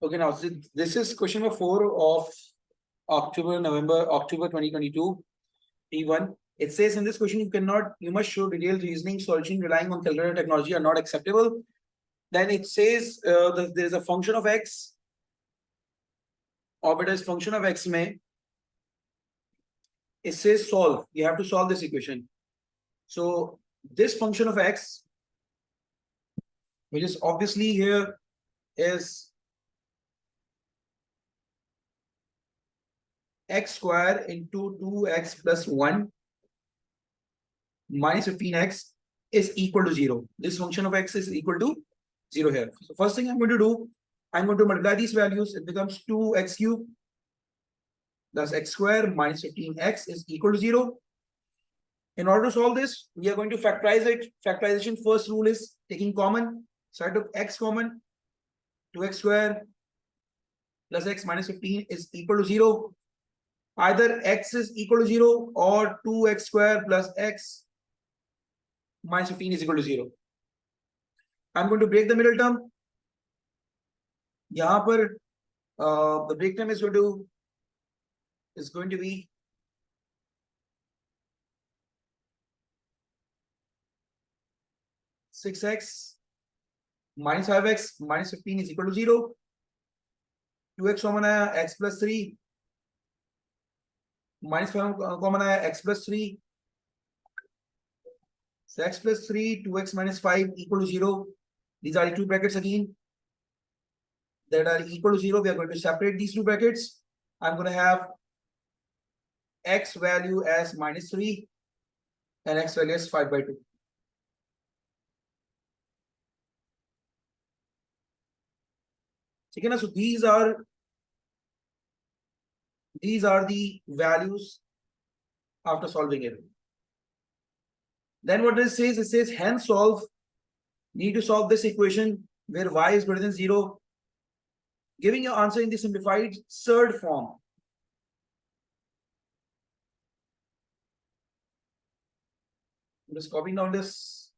Okay, now this is question number 4 of October 2022, T1. It says in this question, you must show detailed reasoning solution relying on calculator technology are not acceptable. Then it says that there is a function of x, orbit is function of x mein. It says solve. You have to solve this equation. So this function of x, which is obviously here, is x square into 2x plus 1 minus 15x is equal to 0. This function of x is equal to 0 here. So first thing I'm going to do, I'm going to multiply these values. It becomes 2x cubed plus x square minus 15x is equal to 0. In order to solve this, we are going to factorize it. Factorization first rule is taking common. So I took x common, 2x square plus x minus 15 is equal to 0. Either x is equal to 0 or 2x square plus x minus 15 is equal to 0. I'm going to break the middle term. Yahan par, the break term is going to be six x minus 5x minus 15 is equal to 0. 2x common आया x plus 3 minus 5 common आया x plus 3. So x plus 3, 2x minus 5 equal to 0. These are the two brackets again that are equal to 0. We are going to separate these two brackets. I'm going to have x value as minus 3 and x value as 5 by 2. Okay, so these are the values after solving it. Then what this says, it says hence need to solve this equation where y is greater than 0, giving your answer in the simplified third form. I'm just copying down this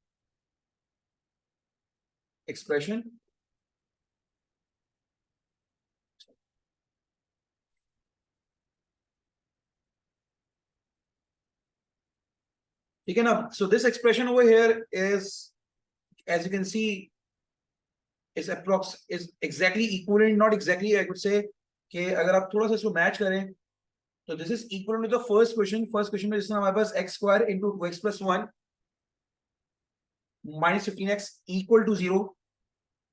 expression. So this expression over here is, as you can see, is exactly equivalent, not exactly, I could say, कि अगर आप थोड़ा सा इसको match करें, so this is equivalent to the first question. First question में जिसमें हमारे पास x square into 2x plus 1 minus 15x equal to 0.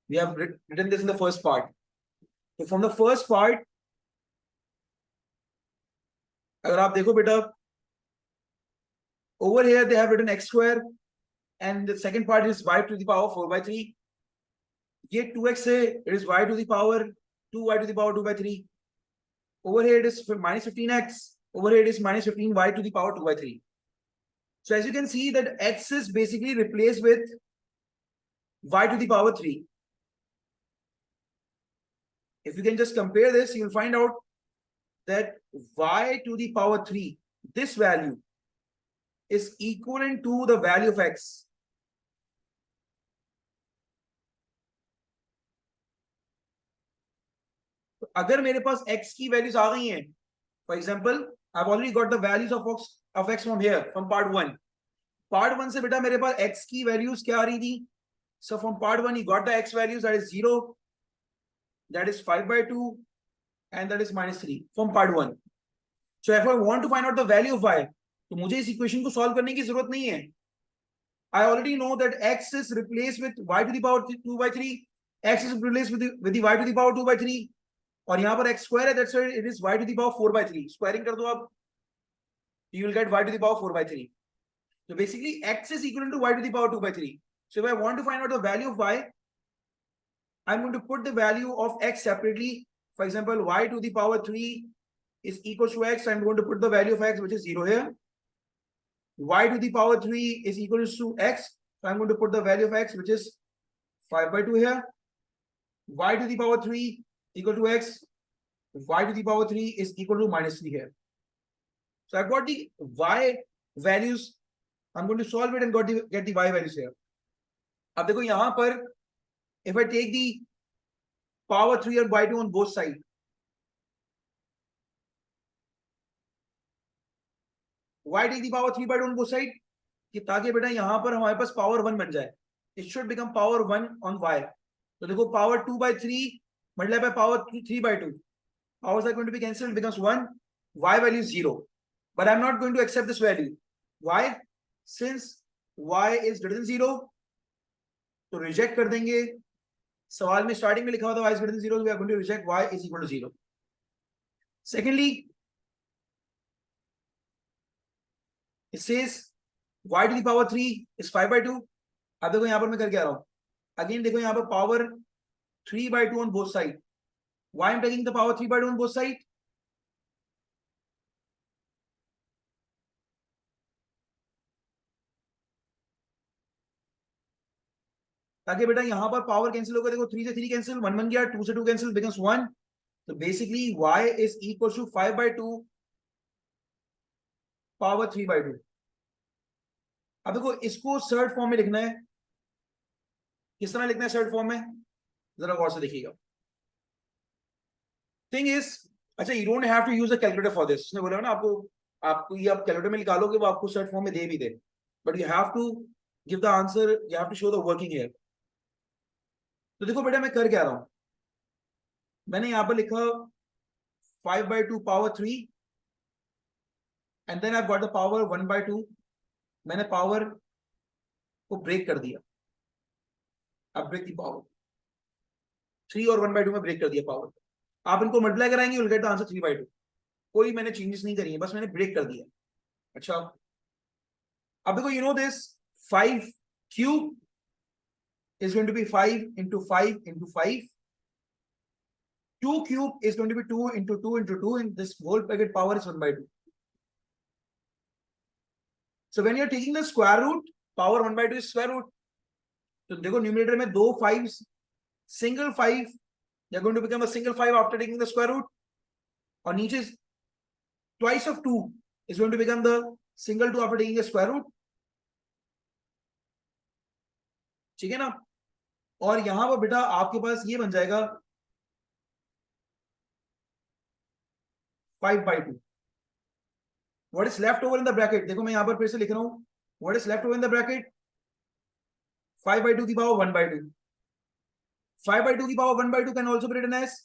We have written this in the first part. So from the first part, अगर आप देखो बेटा, over here they have written x square and the second part is y to the power 4 by 3. ये 2x है, it is y to the power 2y to the power 2 by 3. Over here it is minus 15x. Over here it is minus 15y to the power 2 by 3. So as you can see that x is basically replaced with y to the power 3. If you can just compare this, you'll find out that y to the power 3, this value is equivalent to the value of x. तो अगर मेरे पास x की values आ गई हैं, for example, I've already got the values of x from here, from part 1. Part 1 से बेटा मेरे पास x की values क्या आ रही थी? So from part 1 you got the x values, that is 0, that is 5 by 2, and that is minus 3 from part 1. So if I want to find out the value of y, तो मुझे इस equation को solve करने की जरूरत नहीं है. I already know that x is replaced with y to the power 2 by 3. X is replaced with the y to the power 2 by 3. और यहाँ पर x square है, that's why it is y to the power 4 by 3. Squaring कर दो आप, you will get y to the power 4 by 3. So basically x is equal to y to the power 2 by 3. So if I want to find out the value of y, I'm going to put the value of x separately. For example, y to the power 3 is equal to x. I'm going to put the value of x, which is 0 here. Y to the power 3 is equal to x. So I'm going to put the value of x, which is 5 by 2 here. Y to the power 3 equal to x. Y to the power 3 is equal to minus 3 here. So I've got the y values. I'm going to solve it and get the y values here. अब देखो यहाँ पर, if I take the power 3 और by 2 on both side. Why take the power 3 by 2 on both side? कि ताकि बेटा यहां पर हमारे पास पावर 1 बन जाए. It should become power 1 on y. तो देखो power 2 by 3 multiplied by power 3 by 2. Powers are going to be cancelled, it becomes 1. Y value is 0. But I'm not going to accept this value. Why? Since y is greater than 0, तो reject कर देंगे. सवाल में starting में लिखा हुआ था y is greater than 0, so we are going to reject y is equal to 0. Secondly, it says y to the power 3 is 5 by 2. अब देखो यहां पर मैं करके आ रहा हूं. अगेन देखो यहां पर power 3 by 2 on both side. Why I'm taking the power 3 by 2 on both side? ताकि बेटा यहां पर पावर कैंसिल होगा. देखो 3 से 3 कैंसिल, 1 बन गया, 2 से 2 कैंसिल, becomes 1. तो basically y is equal to 5 by 2 power 3 by 2. अब देखो इसको सर्ट फॉर्म में लिखना है. किस तरह लिखना है सर्ट फॉर्म में, जरा गौर से देखिएगा. थिंग इज, अच्छा you don't have to use a calculator for this. उसने बोला ना आपको ये आप कैलकुलेटर में निकालोगे वो आपको सर्ट फॉर्म में दे भी दे, but you have to give the answer, you have to show the working here. तो देखो बेटा मैं कर क्या रहा हूं. मैंने यहां पर लिखा 5 by 2 power 3 and then I've got the power 1 by 2. मैंने पावर को ब्रेक कर दिया. अब ब्रेक दी पावर 3 और 1 by 2 में ब्रेक कर दिया पावर. आप इनको मल्टीप्लाई कराएंगे, you'll get the answer 3 by 2. कोई मैंने चेंजेस नहीं करी है, बस मैंने ब्रेक कर दिया. अच्छा अब देखो, you know this 5 cube is going to be 5 into 5 into 5. 2 cube is going to be 2 into 2 into 2, and this whole bracket power is 1 by 2. So when you're taking the square root, power 1 by 2 is square root. तो देखो numerator में 2 5s, single 5, you're going to become a single 5 after taking the square root. और नीचे twice of 2 is going to become the single 2 after taking the square root. ठीक है ना. और यहां पर बेटा आपके पास ये बन जाएगा 5 by 2. What is left over in the bracket? देखो मैं यहां पर फिर से लिख रहा हूं. What is left over in the bracket? 5 by 2 की पावर 1 by 2. 5 by 2 की power 1 by 2 can also be written as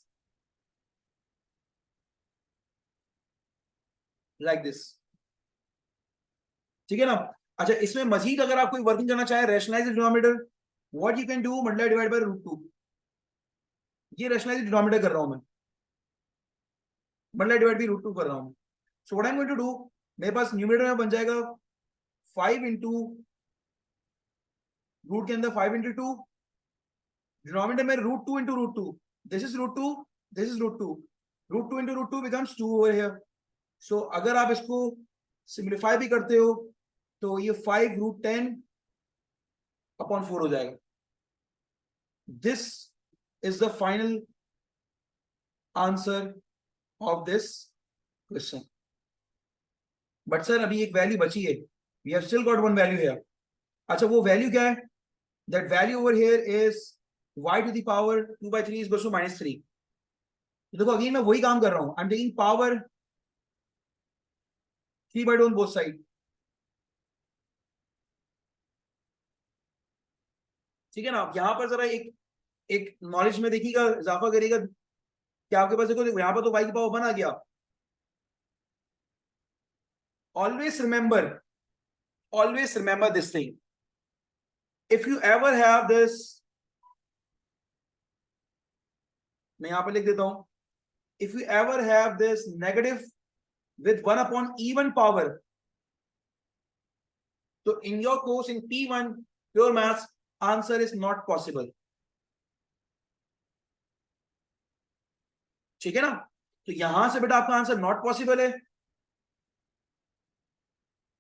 like this. ठीक है ना. अच्छा इसमें मजीद अगर आप कोई वर्किंग करना चाहे, rationalise denominator, what you can do, multiply divide by root 2. ये रैशनलाइज डिनोमिनेटर कर रहा हूं मैं, मल्टीप्लाई डिवाइड बाय रूट 2 कर रहा हूं. So what I am going to do, मेरे पास न्यूमरेटर में बन जाएगा 5 इंटू रूट के अंदर 5 इंटू 2, डिनोमिनेटर में root 2 into root 2. This is root 2, this is root 2. Root 2 into root 2 becomes 2 over here. So अगर आप इसको सिंप्लीफाई भी करते हो तो ये 5 रूट 10 अपॉन 4 हो जाएगा. This is the final answer of this question. But sir अभी एक वैल्यू बची है, we have still got one value here. अच्छा वो वैल्यू क्या है? That value over here is y to the power 2 by 3 is equal to -3. देखो again मैं वही काम कर रहा हूं. I am taking power 3 by 2 on both side. ठीक है ना. यहां पर जरा एक नॉलेज में देखिएगा, इजाफा करेगा कि आपके पास देखो यहां पर तो y की पावर 1 आ गया. always remember this thing. If you ever have this, मैं यहां पर लिख देता हूं, if you ever have this negative with 1 upon even power, so in your course in P1 pure maths, answer is not possible. ठीक है ना. तो यहां से बेटा आपका आंसर नॉट पॉसिबल है.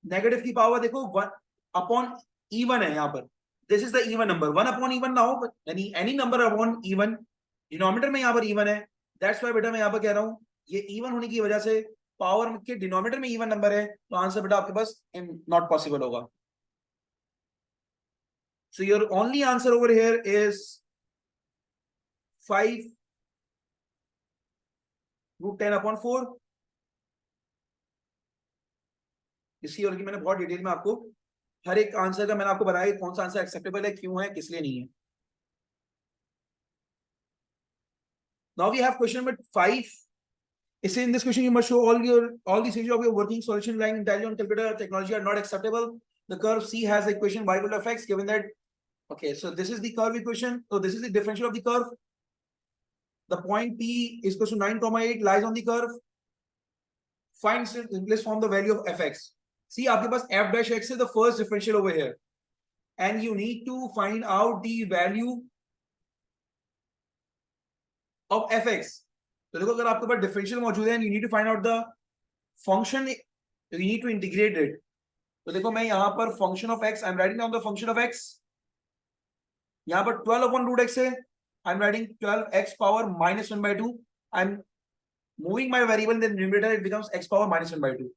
नेगेटिव की पावर देखो 1 अपॉन इवन है यहां पर. This is the even number. 1 upon even ना हो, यानी any number upon even, denominator में यहां पर इवन है. दैट्स व्हाई बेटा मैं यहां पर कह रहा हूं ये इवन होने की वजह से पावर के डिनोमिनेटर में इवन नंबर है, तो आंसर बेटा आपके पास नॉट पॉसिबल होगा. So your only answer over here is 5 √10/4। इसी और की मैंने बहुत डिटेल में आपको हर एक आंसर का मैंने आपको बताया कौन सा आंसर एक्सेप्टेबल है, क्यों है, किस लिए नहीं है। Now we have question number 5. It says in this question you must show all the stages of your working solution lying entirely on calculator technology are not acceptable. The curve C has the equation y equal to fx given that. Okay, so this is the curve equation. So this is the differential of the curve. The point P is equal to 9,8 lies on the curve. Find simplest form the value of fx. See, आपके पास f dash x is the first differential over here, and you need to find out the value of fx. तो देखो, अगर आपके पास differential मौजूद है and you need to find out the function, you need to integrate it. तो देखो, मैं यहाँ पर function of x, I'm writing down the function of x. यहाँ पर 12/√x है, I'm writing 12x power minus 1/2. I'm moving my variable in the numerator, it becomes x power minus 1/2.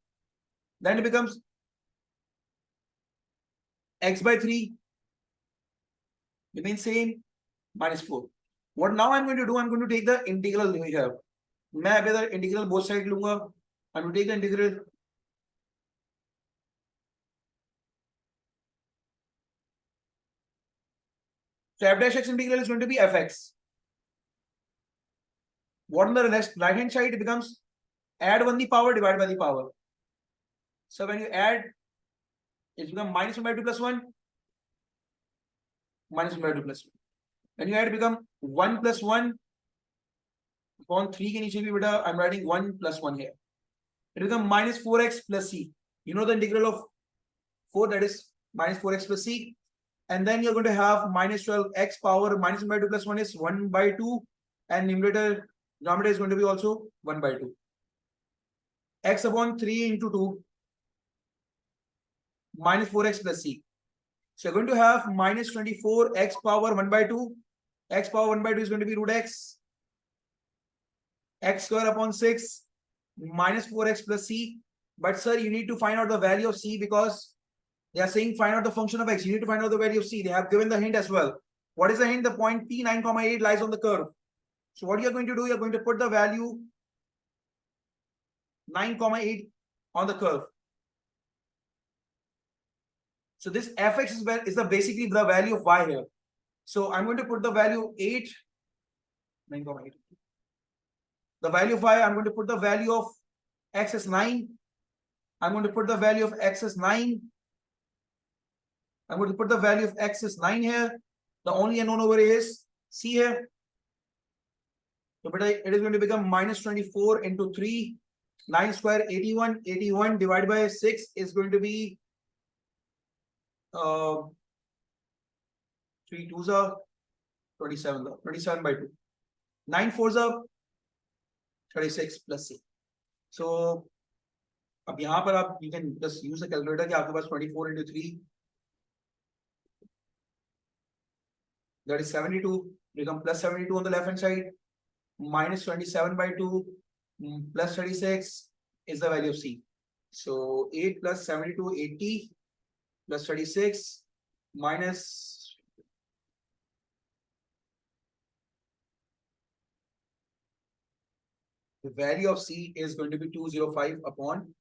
Then it becomes x/3 remains same, minus 4. What now I'm going to do, I'm going to take the integral here. मैं अब इधर integral both side लूंगा. I'm going to take the integral. So f dash x integral is going to be fx. What on the right hand side, it becomes add 1 the power divided by the power. So when you add, it becomes minus 1/2 plus 1, minus 1/2 plus 1. When you add, it becomes 1 plus 1 upon 3 के नीचे भी बेटा, I'm writing 1 plus 1 here. It becomes minus 4x plus c. You know the integral of 4, that is minus 4x plus c. And then you're going to have minus 12x power minus 1/2 plus 1 is 1/2, and denominator is going to be also 1/2. X upon 3 into 2 minus 4x plus c. So you're going to have minus 24x power 1/2. X power 1/2 is going to be √x. X square upon 6 minus 4x plus c. But sir, you need to find out the value of c because they are saying find out the function of x. You need to find out the value of c. They have given the hint as well. What is the hint? The point P 9,8 lies on the curve. So what you're going to do, you're going to put the value 9,8 on the curve. So this fx is basically the value of y here. So I'm going to put the value 8, 9,8. The value of y, I'm going to put the value of x as 9. I'm going to put the value of x as 9. I'm going to put the value of x as 9 here. The only unknown over here is c here. So it is going to become minus 24 into 3. 9 square 81. 81 divided by 6 is going to be 3 2s are 27. 27/2. 9 4s are 36 plus c. So अब यहाँ पर आप you can just use the calculator कि आपके पास 24 into 3, that is 72, become plus 72 on the left hand side, minus 27/2 plus 36 is the value of c. So 8 plus 72, 80 plus 36 minus the value of c is going to be 205 upon,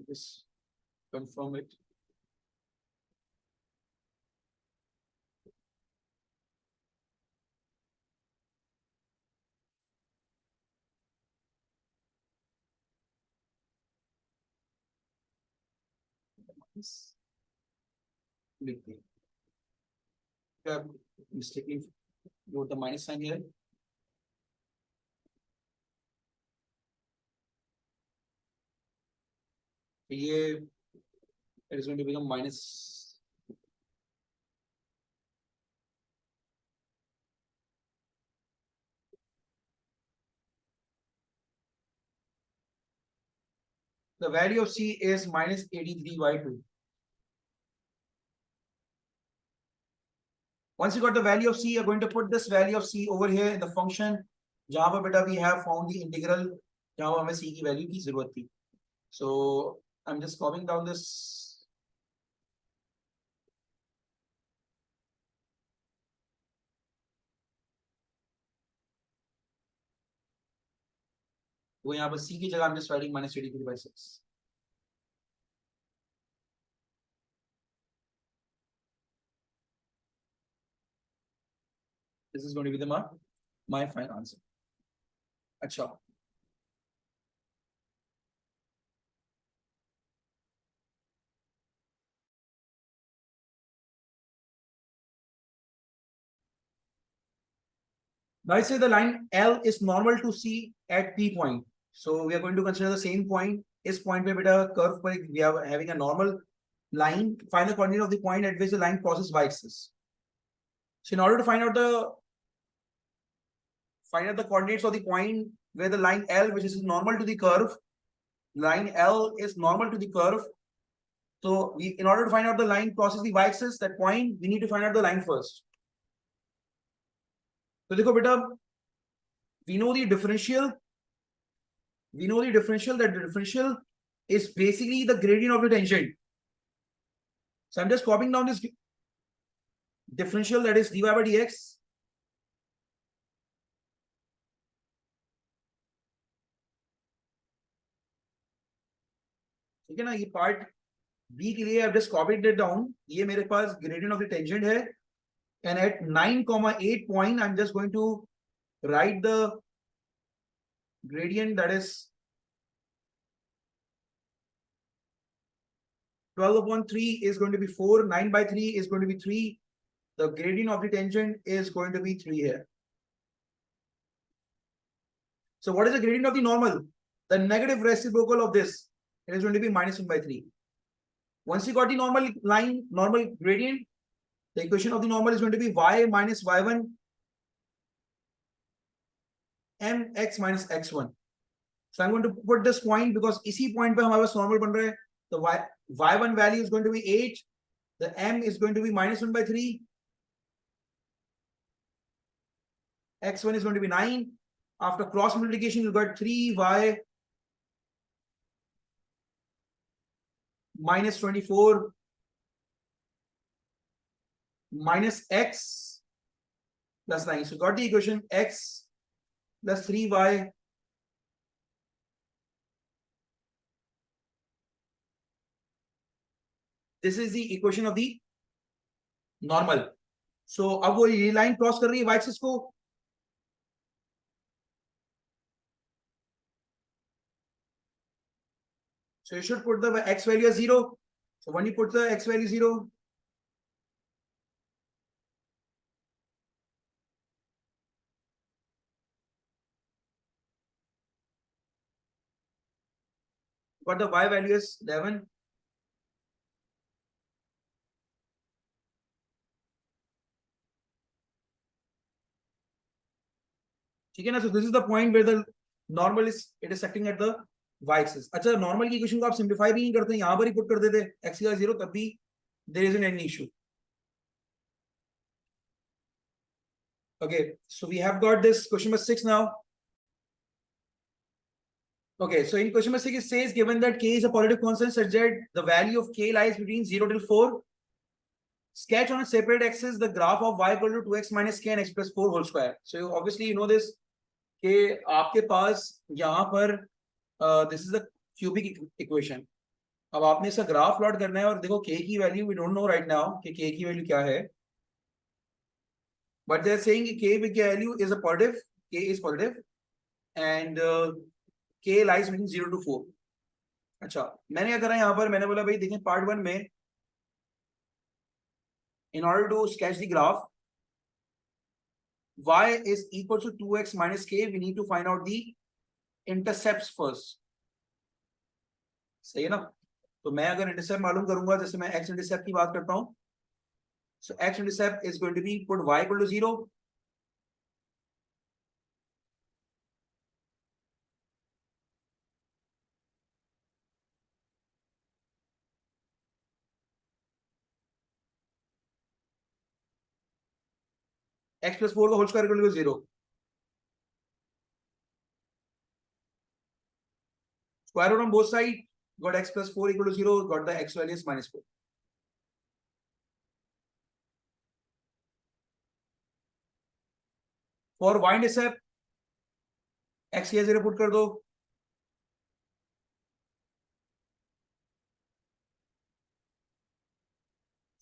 just confirm it. Mistakenly wrote the minus sign here. It is going to become minus. The value of c is minus 83/2. Once you got the value of c, you're going to put this value of c over here in the function. जहाँ पर बेटा we have found the integral, जहाँ हमें c की value की जरूरत थी. So I'm just copying down this. वो यहाँ पर c की जगह I'm just writing minus 23 by 6. This is going to be the my final answer. अच्छा, now I say the line L is normal to C at P point. So we are going to consider the same point. इस point पे बेटा curve पर we are having a normal line. Find the coordinate of the point at which the line crosses y-axis. So in order to find out the coordinates of the point where the line L, which is normal to the curve, line L is normal to the curve. So we, in order to find out the line crosses the y-axis, that point, we need to find out the line first. So देखो बेटा, we know the differential. We know the differential, that the differential is basically the gradient of the tangent. So I'm just copying down this differential, that is dy by dx. ठीक है ना, ये part B के लिए I've just copied it down. ये मेरे पास gradient of the tangent है, and at 9,8 point I'm just going to write the gradient, that is 12 upon 3 is going to be 4, 9 by 3 is going to be 3. The gradient of the tangent is going to be 3 here. So what is the gradient of the normal? The negative reciprocal of this, it is going to be minus 1 by 3. Once you got the normal line, normal gradient, the equation of the normal is going to be y minus y1 mx minus x1. So I'm going to put this point because इसी point पे हमारे पास normal बन रहा है. The y1 value is going to be 8. The m is going to be minus 1 by 3. X1 is going to be 9. After cross multiplication, you got 3y minus 24 minus x plus 9. So got the equation x plus 3y this is the equation of the normal. So अब वो ये line cross कर रही है y axis को. So you should put the x value as 0. So when you put the x value 0, got the y value is 11. ठीक है ना. So this is the point where the normal is intersecting at the y axis. अच्छा, normal की equation को आप simplify भी नहीं करते, यहाँ पर ही पुट कर देते x का 0, तब भी there isn't any issue. Okay, so we have got this question number 6 now. Okay, so in question number 6 it says given that k is a positive constant such that the value of k lies between 0 till 4, sketch on a separate axis the graph of y equal to 2x minus k and x plus 4 whole square. So obviously you know this कि आपके पास यहाँ पर this is the cubic equation. अब आपने इसका graph plot करना है और देखो k की value we don't know right now कि k की वैल्यू क्या है, but they are saying k की value is a positive, k is positive and k lies between 0 to 4. अच्छा, मैंने क्या करा यहाँ पर, मैंने बोला भाई देखें पार्ट 1 में in order to sketch the graph y is equal to 2x minus k, we need to find out the intercepts first. सही है ना. तो मैं अगर इंटरसेप्ट मालूम करूंगा, जैसे मैं x इंटरसेप्ट की बात करता हूं, so x intercept is going to be put y equal to 0, x plus 4 का whole square equal to 0, square root on both sides, got x plus 4 equal to 0, got the x value is minus 4. For y intercept x की 0 put कर दो,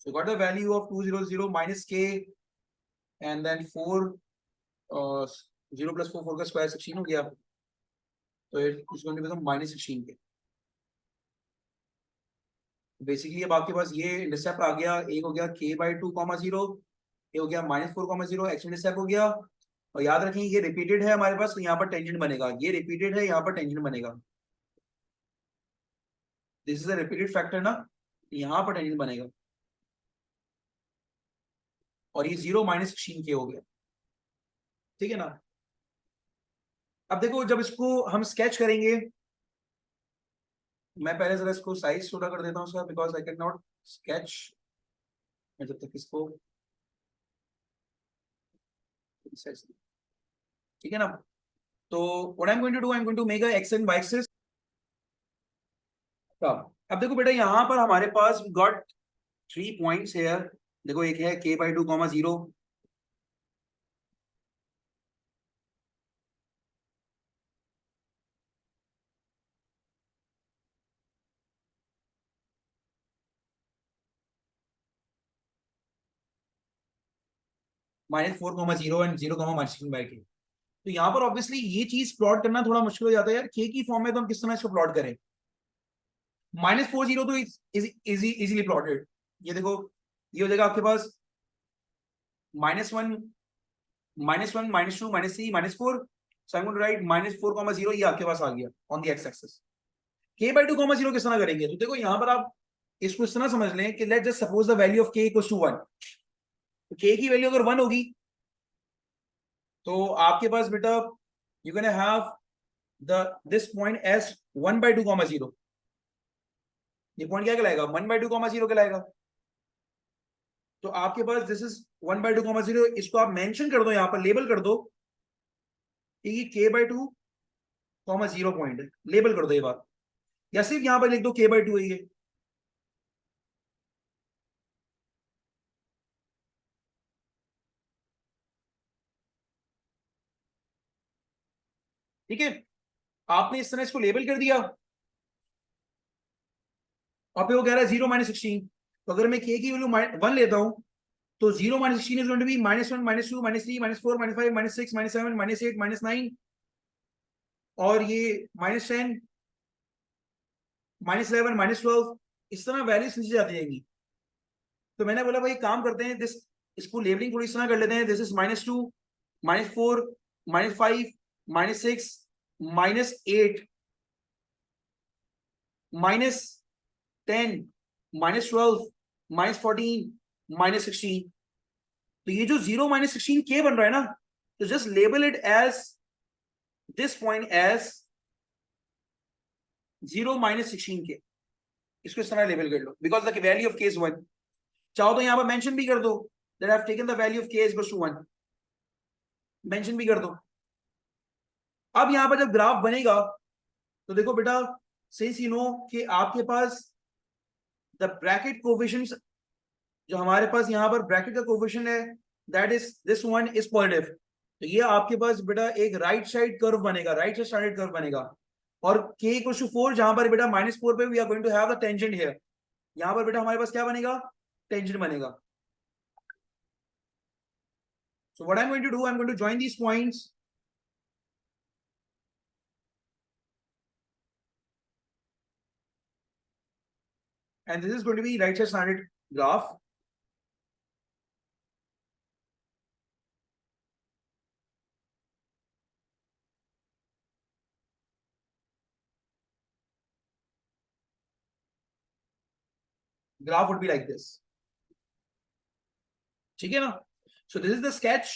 So got the value of 200 minus k and then 4 0 plus 4 का square 16 हो गया, तो it is going to become minus 16 के। Basically अब आपके पास ये इंटरसेप्ट आ गया, एक हो गया k बाई 2 कॉमा 0, ये हो गया माइनस 4 कॉमा 0, एक्स इंटरसेप्ट हो गया। और याद रखें ये रिपीटेड है हमारे पास, तो यहाँ पर टेंजेंट बनेगा, ये रिपीटेड है, यहाँ पर टेंजेंट बनेगा। This is a repeated factor ना, यहाँ पर टेंजेंट बनेगा, और ये 0 माइनस 16 के हो गया, ठीक है ना। अब देखो जब इसको हम स्केच करेंगे, मैं पहले जरा इसको साइज छोटा कर देता हूँ उसका, because I can not sketch. मैं जब तक इसको, ठीक है ना। तो what I am going to do, I am going to make a x and y axis. अब देखो बेटा यहाँ पर हमारे पास गॉट 3 पॉइंट्स हेयर। देखो एक है k by 2 comma 0, -4,0 and 0,16/k। तो यहाँ पर ऑब्वियसली ये चीज प्लॉट करना थोड़ा मुश्किल हो जाता है यार, k की फॉर्म में तो हम किस तरह इसको प्लॉट करें। -4,0 तो इजीली प्लॉटेड। ये देखो ये हो जाएगा आपके पास -1 -1 -2 -3 -4, so I'm going to write -4,0, ये आपके पास आ गया on the x axis. k by 2 comma 0 किस तरह करेंगे, तो देखो यहाँ पर आप इसको इस तरह समझ लें कि let just suppose the value of k equals to 1। तो k की वैल्यू अगर 1 होगी तो आपके पास बेटा you can have the this point as 1 by 2 comma 0। ये पॉइंट क्या कहलाएगा, 1 बाई 2 कॉमा 0 कहलाएगा। तो आपके पास दिस इज 1 बाई 2 कॉमा 0, इसको आप मेंशन कर दो, यहाँ पर लेबल कर दो कि ये k बाई 2 कॉमा 0 पॉइंट है, लेबल कर दो ये बात, या सिर्फ यहाँ पर लिख दो k बाई 2 है ये। ठीक है, आपने इस तरह इसको लेबल कर दिया। अब वो कह रहा है 0 माइनस 16, तो अगर मैं k की वैल्यू 1 लेता हूं तो 0 minus 16 is going to be -1 -2 -3 -4 -5 -6 -7 -8 -9, और ये -10 -11 -12, इस तरह वैल्यूज नीचे जाती जाएंगी। तो मैंने बोला भाई काम करते हैं, दिस इसको लेबलिंग थोड़ी इस तरह कर लेते हैं, दिस इज -2 -4 -5 -6 -8 -10 -12 -14 -16। तो ये जो 0 -16 k बन रहा है ना, तो just label it as this point as 0 -16 k, इसको इस तरह लेबल कर लो, because the value of k is 1। चाहो तो यहां पर मेंशन भी कर दो that I have taken the value of k is equal to 1, mention भी कर दो। अब यहां पर जब ग्राफ बनेगा तो देखो बेटा, सिंस यू नो कि आपके पास द ब्रैकेट कोफिशिएंट्स, जो हमारे पास यहाँ पर ब्रैकेट का कोफिशिएंट है that is this one is positive, तो ये आपके पास बेटा एक राइट साइड कर्व बनेगा, राइट साइड स्टैंडर्ड कर्व बनेगा। और k इक्वल टू 4 जहां पर बेटा -4 पे we are going to have the tangent here, यहां पर बेटा हमारे पास क्या बनेगा, टेंजेंट बनेगा। So what I am going to do, I am going to join these points, and this is going to be right side standard graph. Graph would be like this, ठीक है ना। So this is the sketch.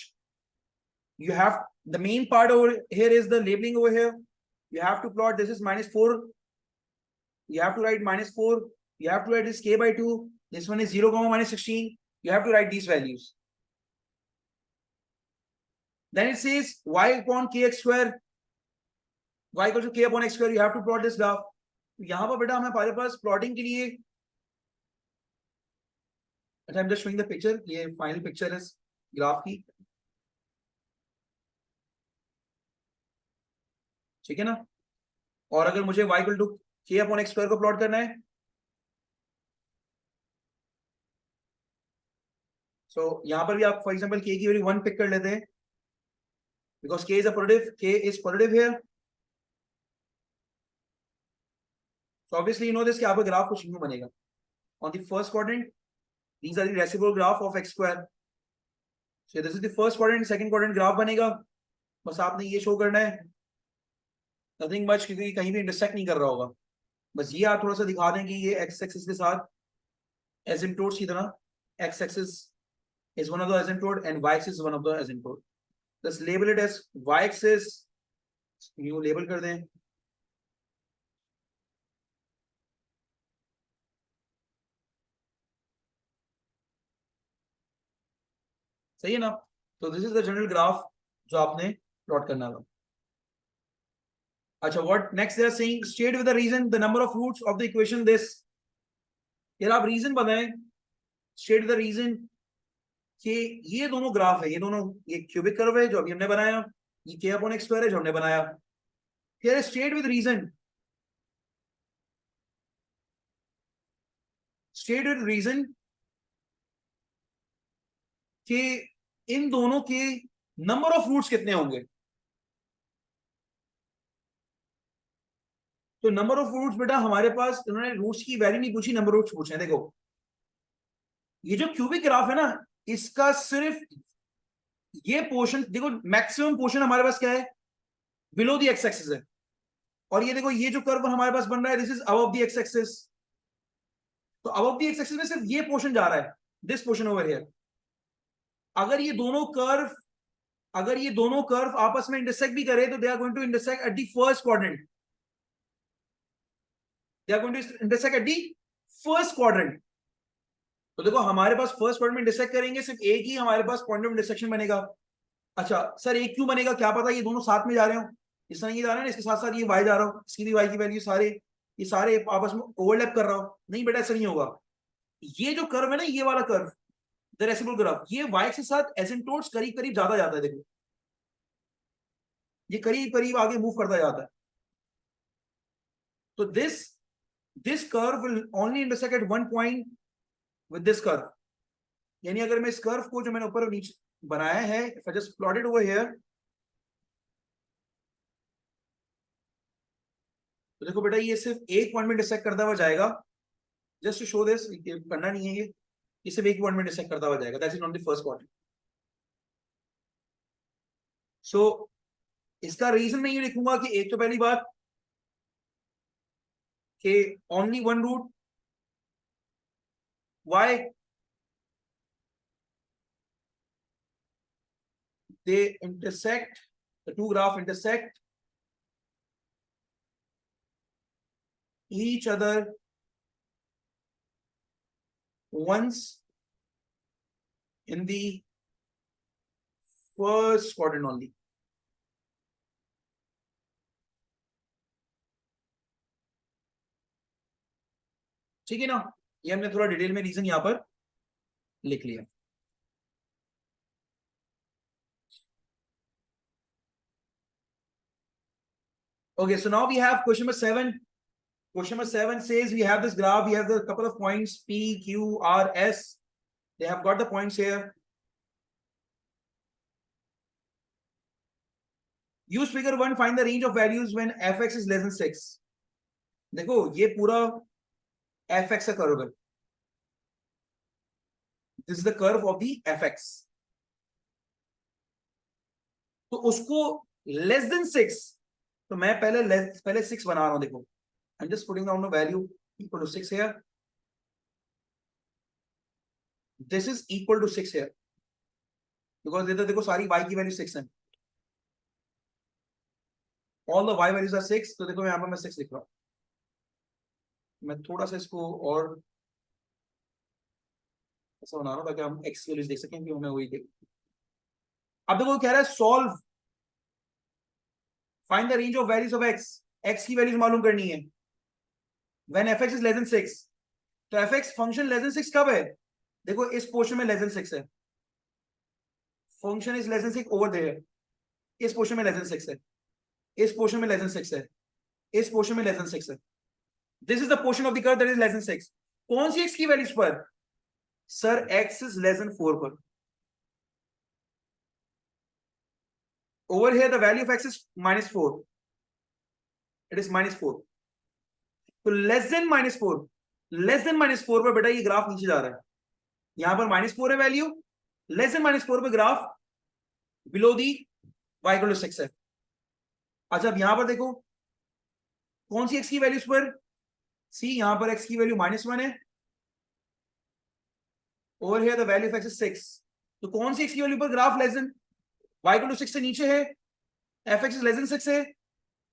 You have the main part over here is the labeling over here. You have to plot, this is -4, you have to write -4, you have to write this k by 2, this one is 0 -16, you have to write these values. Then it says y upon kx square, y equals to k upon x square, you have to plot this graph. यहाँ पर बेटा हमारे पास plotting के लिए, अच्छा I'm just showing the picture, ये final picture है graph की, ठीक है ना। और अगर मुझे y equal to k upon x square को प्लॉट करना है, सो यहां पर भी आप फॉर एग्जांपल k की वैल्यू 1 पिक कर लेते हैं because k is positive here. So obviously you know this कि आपका ग्राफ कुछ यूं बनेगा. On the first quadrant, these are the reciprocal graph of x square. So this is the first quadrant, second quadrant graph बनेगा. बस आपने ये show करना है. Nothing much क्योंकि कहीं भी इंटरसेक्ट नहीं कर रहा होगा. बस ये आप थोड़ा सा दिखा दें कि ये x एक्सिस के साथ asymptotes की तरह x axis is one of the asymptote and y axis is one of the asymptote. Just label it as y axis. यूं लेबल कर दें. सही है ना. तो this is the general graph जो आपने प्लॉट करना होगा. अच्छा, what next they are saying state with the reason the number of roots of the equation this. यार आप रीजन बताएं. स्टेट द रीजन कि ये दोनों ग्राफ है, ये दोनों, ये क्यूबिक कर्व है जो अभी हमने बनाया, ये k अपॉन x स्क्वायर है जो हमने बनाया. Here state with reason. State with reason कि इन दोनों के नंबर ऑफ रूट्स कितने होंगे. तो नंबर ऑफ रूट्स बेटा हमारे पास, इन्होंने रूट्स की वैल्यू नहीं पूछी, नंबर रूट्स पूछे. देखो ये जो क्यूबिक ग्राफ है ना, इसका सिर्फ ये पोर्शन देखो, मैक्सिमम पोर्शन हमारे पास क्या है, बिलो द एक्स एक्सिस है. और ये देखो ये जो कर्व हमारे पास बन रहा है, this is above the x axis. तो अबव द एक्स एक्सिस में सिर्फ ये पोर्शन जा रहा है, दिस पोर्शन ओवर हियर. अगर ये दोनों कर्व आपस में इंटरसेक्ट भी करे तो they are going to intersect at the first quadrant. They are going to intersect at the first quadrant. तो देखो हमारे पास फर्स्ट पॉइंट में इंटरसेक्ट करेंगे, सिर्फ एक ही हमारे पास पॉइंट ऑफ इंटरसेक्शन बनेगा. अच्छा सर एक क्यों बनेगा, क्या पता ये दोनों साथ में जा रहे हो. इस तरह ये जा रहे हैं ना, इसके साथ साथ ये y जा रहा हो, इसकी भी y की वैल्यू ये सारे आपस में ओवरलैप कर रहा हो. नहीं बेटा ऐसा नहीं होगा. ये जो कर्व है ना, ये वाला कर्व द रेसिप्रोकल ग्राफ, ये y के साथ एसिम्पटोट्स करीब करीब ज्यादा जाता है. देखो ये करीब करीब आगे मूव करता जाता है. तो this curve will only intersect at one point with this curve. यानी अगर मैं इस कर्व को जो मैंने ऊपर नीचे बनाया है, if I just plot it over here, तो देखो बेटा ये सिर्फ एक पॉइंट में इंटरसेक्ट करता हुआ जाएगा. जस्ट टू शो दिस, करना नहीं है ये सिर्फ एक पॉइंट में इंटरसेक्ट करता हुआ जाएगा. That's it on the first quadrant. So इसका रीजन मैं ये लिखूंगा कि एक तो पहली बात कि only one root y, they intersect, the two graphs intersect each other once in the first quadrant only. ठीक है ना. ये हमने थोड़ा डिटेल में रीजन यहां पर लिख लिया. Okay, so now we have question number 7. Question number 7 says we have this graph, we have the couple of points P, Q, R, S. They have got the points here. Use figure 1, find the range of values when fx is less than 6. देखो ये पूरा fx का curve है. This is the curve of the fx. तो उसको less than 6, तो मैं पहले 6 बना रहा हूं. देखो I'm just putting down the value equal to 6 here. This is equal to 6 here because देखो सारी y की वैल्यू 6 है. All the y values are 6. तो देखो यहाँ पर मैं 6 लिख रहा हूं. मैं थोड़ा सा इसको और ऐसा बना रहा हूं ताकि हम x की वैल्यूज देख सकें कि हमें वही देख. अब देखो कह रहा है solve, find the range of values of x की वैल्यूज मालूम करनी है when fx is less than 6. तो fx फंक्शन लेस देन 6 कब है, देखो इस पोर्शन में लेस देन 6 है. Function is less than 6 over there. इस पोर्शन में लेस देन 6 है, इस पोर्शन में लेस देन 6 है, इस पोर्शन में लेस देन 6 है. This is the portion of the curve that is less than 6. कौन सी x की वैल्यूज पर, sir x is less then 4 पर. over here the value of x is -4. It is -4. तो less than -4 पर बेटा ये graph नीचे जा रहा है. यहां पर -4 है वैल्यू, लेस देन -4 पे ग्राफ बिलो दी y = 6 है. अच्छा अब यहां पर देखो कौन सी x की वैल्यूज पर, सी यहां पर x की वैल्यू -1 है. Over here the value of x is 6. तो कौन सी x की वैल्यू पर ग्राफ लेस देन y = 6 से नीचे है, fx इज लेस देन 6 है.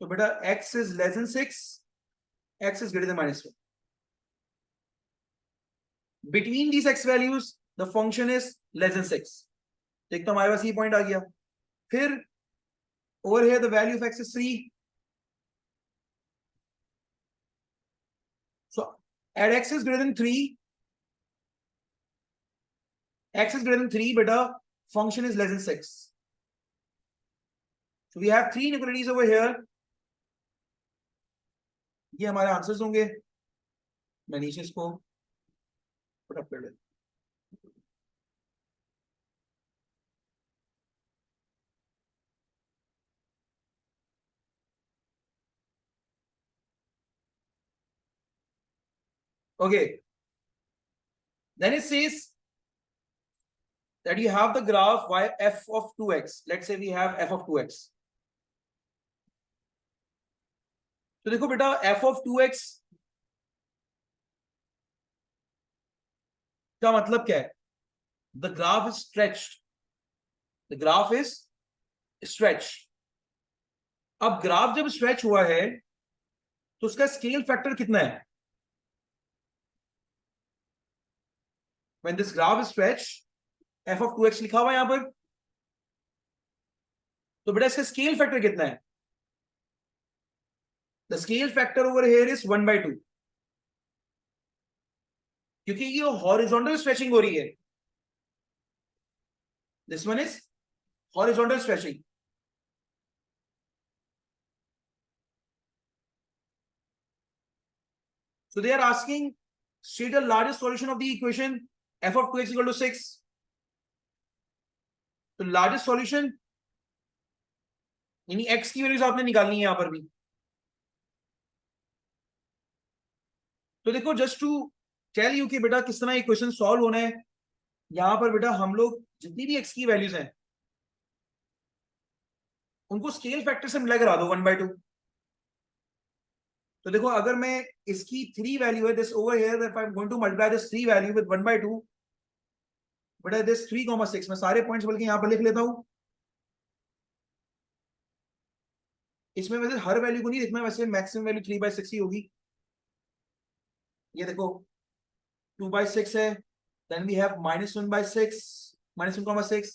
तो बेटा x is less than 6, x is greater than -1. Between these x values, the function is less than 6. एक तो हमारे पास ये पॉइंट आ गया. फिर over here the value of x is 3. So at x is greater than 3, beta function is less than 6. So we have 3 inequalities over here. ये हमारे answers होंगे. मैं नीचे इसको पुट अप कर लेता. Okay. Then it says that you have the graph y f of 2x. Let's say we have f of 2x. तो देखो बेटा f of 2x का मतलब क्या है? The graph is stretched. The graph is stretched. अब graph जब stretch हुआ है तो उसका स्केल फैक्टर कितना है? When this graph is stretched, f of 2x लिखा हुआ है यहां पर, तो बेटा इसका स्केल फैक्टर कितना है? The scale factor over here is 1/2. क्योंकि ये हॉरिजॉन्टल स्ट्रेचिंग हो रही है. This one is horizontal stretching. So they are asking state the largest solution of the equation f of 2x = 6. तो largest solution यानी x की वैल्यूज आपने निकालनी है यहां पर भी. तो देखो जस्ट टू टेल यू कि बेटा किस तरह इक्वेशन सॉल्व होना है, यहां पर बेटा हम लोग जितनी भी x की वैल्यूज हैं उनको स्केल फैक्टर से मल्टीप्लाई करा दो 1/2. तो देखो अगर मैं इसकी 3 वैल्यू है, this over here if I am going to multiply this 3 value with 1/2, बेटा दिस 3,6, मैं सारे पॉइंट्स बल्कि यहां पर लिख लेता हूं. इसमें वैसे हर वैल्यू को नहीं लिखना, वैसे मैक्सिमम वैल्यू 3/6 ही होगी. ये देखो 2/6 है, then we have -1/6, -1,6,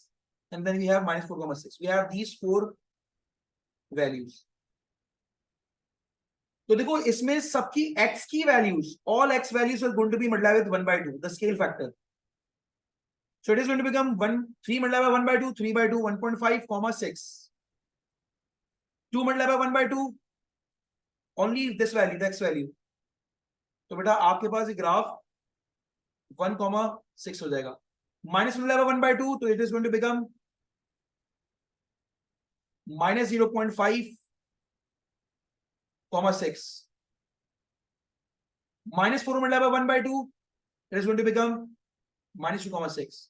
and then we have -4,6. We have these 4 values. तो देखो इसमें सबकी x की values, all x values are going to be multiplied with 1/2, the scale factor. So it is going to become 3 multiplied by 1/2, 3/2, 1.5, 6. 2 multiplied by 1/2, only this value, the x value. तो बेटा आपके पास ये graph 1,6 हो जाएगा. -1 multiplied by 1/2, तो it is going to become -0.5, 6. -4 multiplied by 1/2, it is going to become -2,6.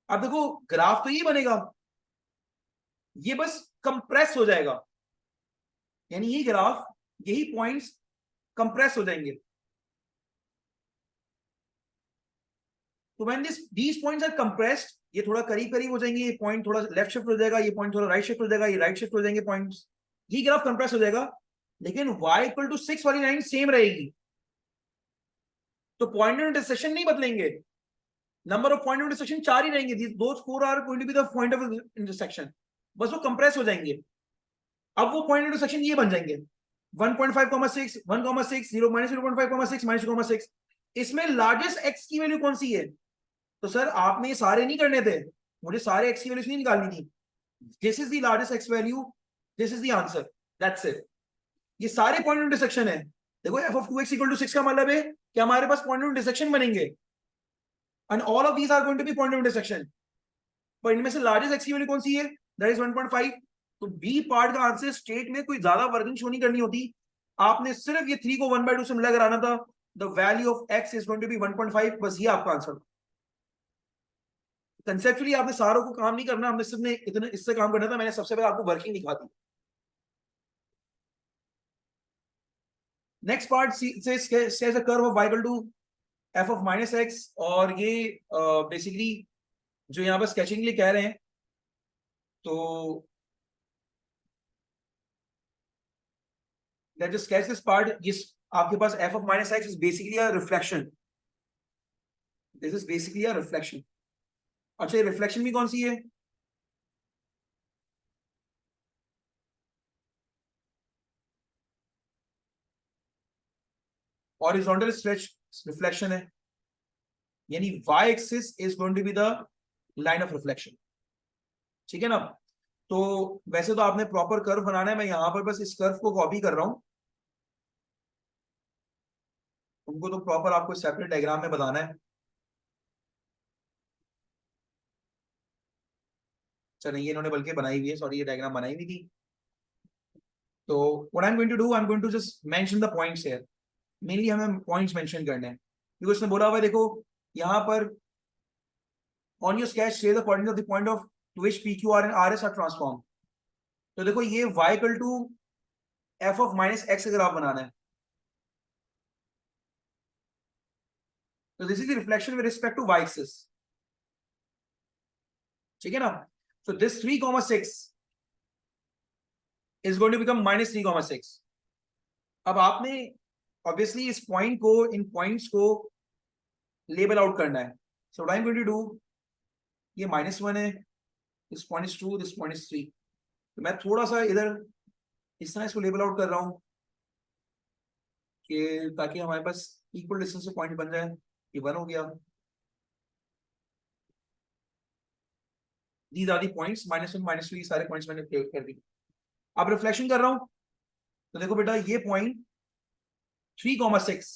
अब देखो graph तो ये बनेगा, ये बस कंप्रेस हो जाएगा, यानी ये ग्राफ, यही पॉइंट्स कंप्रेस हो जाएंगे. तो when these points are compressed, ये थोड़ा करीब करीब हो जाएंगे, ये पॉइंट थोड़ा लेफ्ट शिफ्ट हो जाएगा, ये पॉइंट थोड़ा राइट शिफ्ट हो जाएगा, ये राइट शिफ्ट हो जाएंगे पॉइंट्स, ये ग्राफ कंप्रेस हो जाएगा. लेकिन y = 6 वाली लाइन सेम रहेगी. तो पॉइंट ऑफ इंटरसेक्शन नहीं बदलेंगे, number of point of intersection 4 ही रहेंगे. those 4 are going to be the point of intersection. बस वो कंप्रेस हो जाएंगे. अब वो पॉइंट ऑफ इंटरसेक्शन ये बन जाएंगे 1.5, 1,6, 0, -0.5, -2,6. इसमें लार्जेस्ट x की वैल्यू कौन सी है? तो सर आपने ये सारे नहीं करने थे, मुझे सारे x की वैल्यूज नहीं निकालनी थी. This is the largest x value, this is the answer, that's it. ये सारे पॉइंट ऑफ इंटरसेक्शन है. देखो f of 2x = 6 का मतलब है कि हमारे पास पॉइंट ऑफ इंटरसेक्शन बनेंगे, and all of these are going to be point of intersection. पर इनमें से लार्जेस्ट x की वैल्यू कौन सी है? That is 1.5. तो बी पार्ट का आंसर स्टेट में कोई ज्यादा वर्किंग शो नहीं करनी होती, आपने सिर्फ ये 3 को 1/2 से मिला कराना था। The value of x is going to be 1.5, बस ये आपका आंसर। कंसेप्चुअली आपने सारों को काम नहीं करना, हमने सिर्फ ने इतने इससे काम करना था, मैंने सबसे पहले आपको वर्किंग दिखा दी। Next part says a curve of y equal to f of minus x, और ये बेसिकली जो यहाँ पर स्केचिंग के लिए कह रहे हैं, तो let's just sketch this part. this आपके पास f of minus x is basically a reflection. This is basically a reflection. अच्छा, ये रिफ्लेक्शन भी कौन सी है? हॉरिजॉन्टल स्ट्रेच रिफ्लेक्शन है, यानी y axis is going to be the line of reflection. ठीक है ना? तो वैसे तो आपने प्रॉपर कर्व बनाना है, मैं यहां पर बस इस कर्व को कॉपी कर रहा हूं, उनको तो प्रॉपर आपको सेपरेट डायग्राम में बताना है। अच्छा नहीं, ये इन्होंने बल्कि बनाई हुई है, सॉरी, ये डायग्राम बनाई हुई थी। तो what I am going to do, I am going to just mention the points here. Mainly हमें पॉइंट्स मेंशन करने हैं, क्योंकि उसने बोला हुआ है, देखो यहां पर ऑन योर स्केच से the coordinate of the point of to which P Q R and R S R transform. तो देखो ये y equal to f of minus x अगर आप बनाना है, तो this is the reflection with respect to y axis. ठीक है ना? So this 3,6 is going to become minus 3,6। अब आपने ऑब्वियसली इस पॉइंट को, इन पॉइंट्स को लेबल आउट करना है। So what I am going to do, ये -1 है, this point is 2, this point is 3। तो मैं थोड़ा सा इधर इस तरह इसको लेबल आउट कर रहा हूं कि ताकि हमारे पास इक्वल डिस्टेंस से पॉइंट बन जाए। ये 1 हो गया, दीज आर दी पॉइंट्स, -1 -2, ये सारे पॉइंट्स मैंने क्लियर कर दी। अब रिफ्लेक्शन कर रहा हूं, तो देखो बेटा ये point 3,6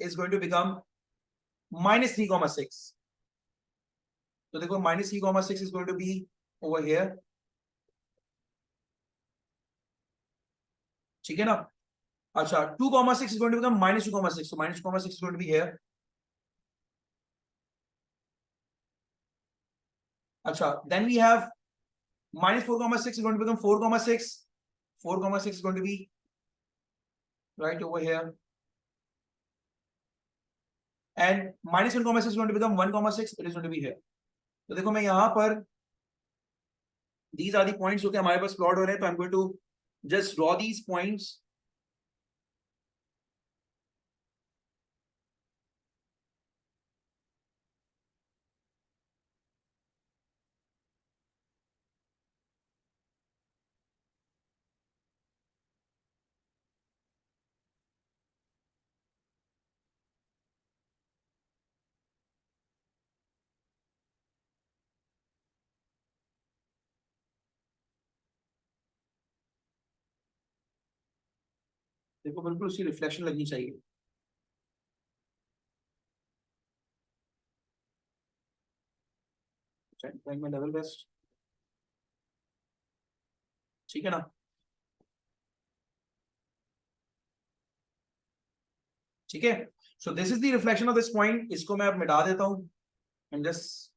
is going to become -3,6. तो देखो -3,6 is going to be over here. ठीक है ना? अच्छा, 2,6 is going to become -2,6, so -2,6 is going to be here. अच्छा, then we have -4,6 is going to become 4,6. 4,6 is going to be right over here, and -1,6 is going to become 1,6. It is going to be here. तो देखो मैं यहां पर these are the points जो कि हमारे पास plot हो रहे हैं, तो I'm going to just draw these points. देखो बिल्कुल उसकी रिफ्लेक्शन लगनी चाहिए। Trying my level best. ठीक है ना? ठीक है, so this is the reflection of this point. इसको मैं अब मिटा देता हूं एंड जस्ट,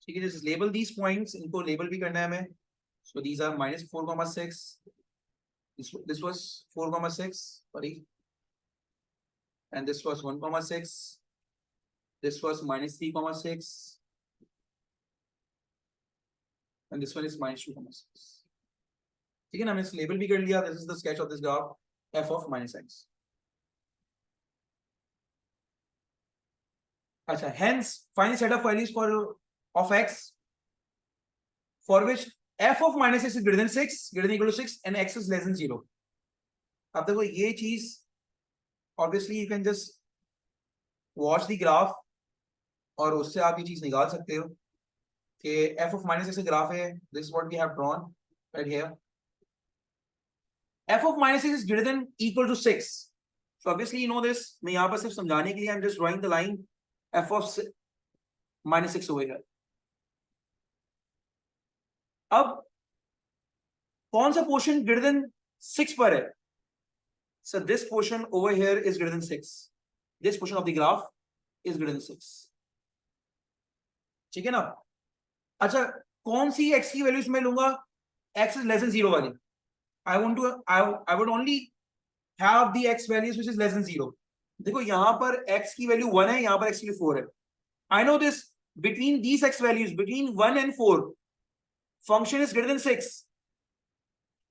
ठीक है, जस्ट लेबल दीज पॉइंट्स, इनको लेबल भी करना है हमें। So these are -4,6, this was 4,6, sorry, and this was 1,6, This was -3,6 and this one is -2,6. ठीक है ना, हमने लेबल भी कर लिया. This is the sketch of this graph f of -x. अच्छा, hence find the set of values for of x for which f of -x is greater than 6, greater than equal to 6 and x is less than 0. अब देखो ये चीज obviously you can just watch the graph और उससे आप ये चीज निकाल सकते हो कि f of -x का ग्राफ है. This is what we have drawn right here. f of -x is greater than equal to 6. So obviously you know this. मैं यहाँ पर सिर्फ समझाने के लिए I'm just drawing the line f of -6 over here. अब कौन सा पोर्शन ग्रेटर देन 6 पर है? So this portion over here is greater than 6. This portion of the graph is greater than 6. ठीक है ना? अच्छा, कौन सी x की वैल्यूज मैं लूंगा? x is less than 0 वाली. I would only have the x values which is less than 0. देखो यहाँ पर x की वैल्यू 1 है, यहाँ पर x की वैल्यू 4 है. I know this. Between these x values, between 1 and 4, function is greater than 6.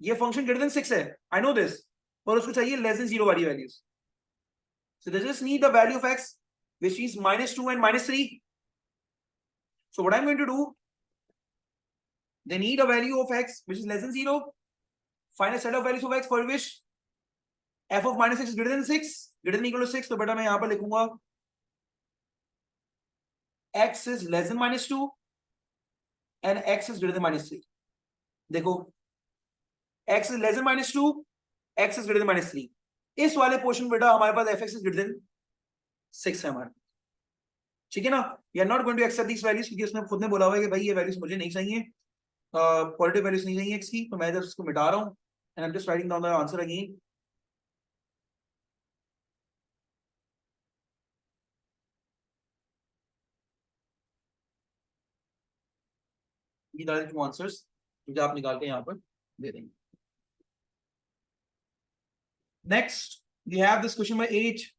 ये function greater than 6 है. I know this. और उसको चाहिए less than 0 वाली values. So they just need the value of x, which is -2 and -3. So what I'm going to do, they need a value of x which is less than 0. Find a set of values of x for which f of -x is greater than 6, greater than equal to 6. तो बेटा मैं यहाँ पर लिखूंगा x is less than -2 and x is greater than -3. देखो x is less than -2, x is greater than -3. इस वाले portion बेटा हमारे पास fx is greater than 6 है हमारे. ठीक है ना? We are not going to accept these values क्योंकि उसने खुद ने बोला हुआ है कि भाई ये वैल्यूज मुझे नहीं चाहिए, पॉजिटिव वैल्यूज नहीं चाहिए x की. तो मैं जब इसको मिटा रहा हूँ and I'm just writing down the answer again. These are the two answers जो आप निकाल के यहाँ पर दे देंगे. Next, we have this question number 8.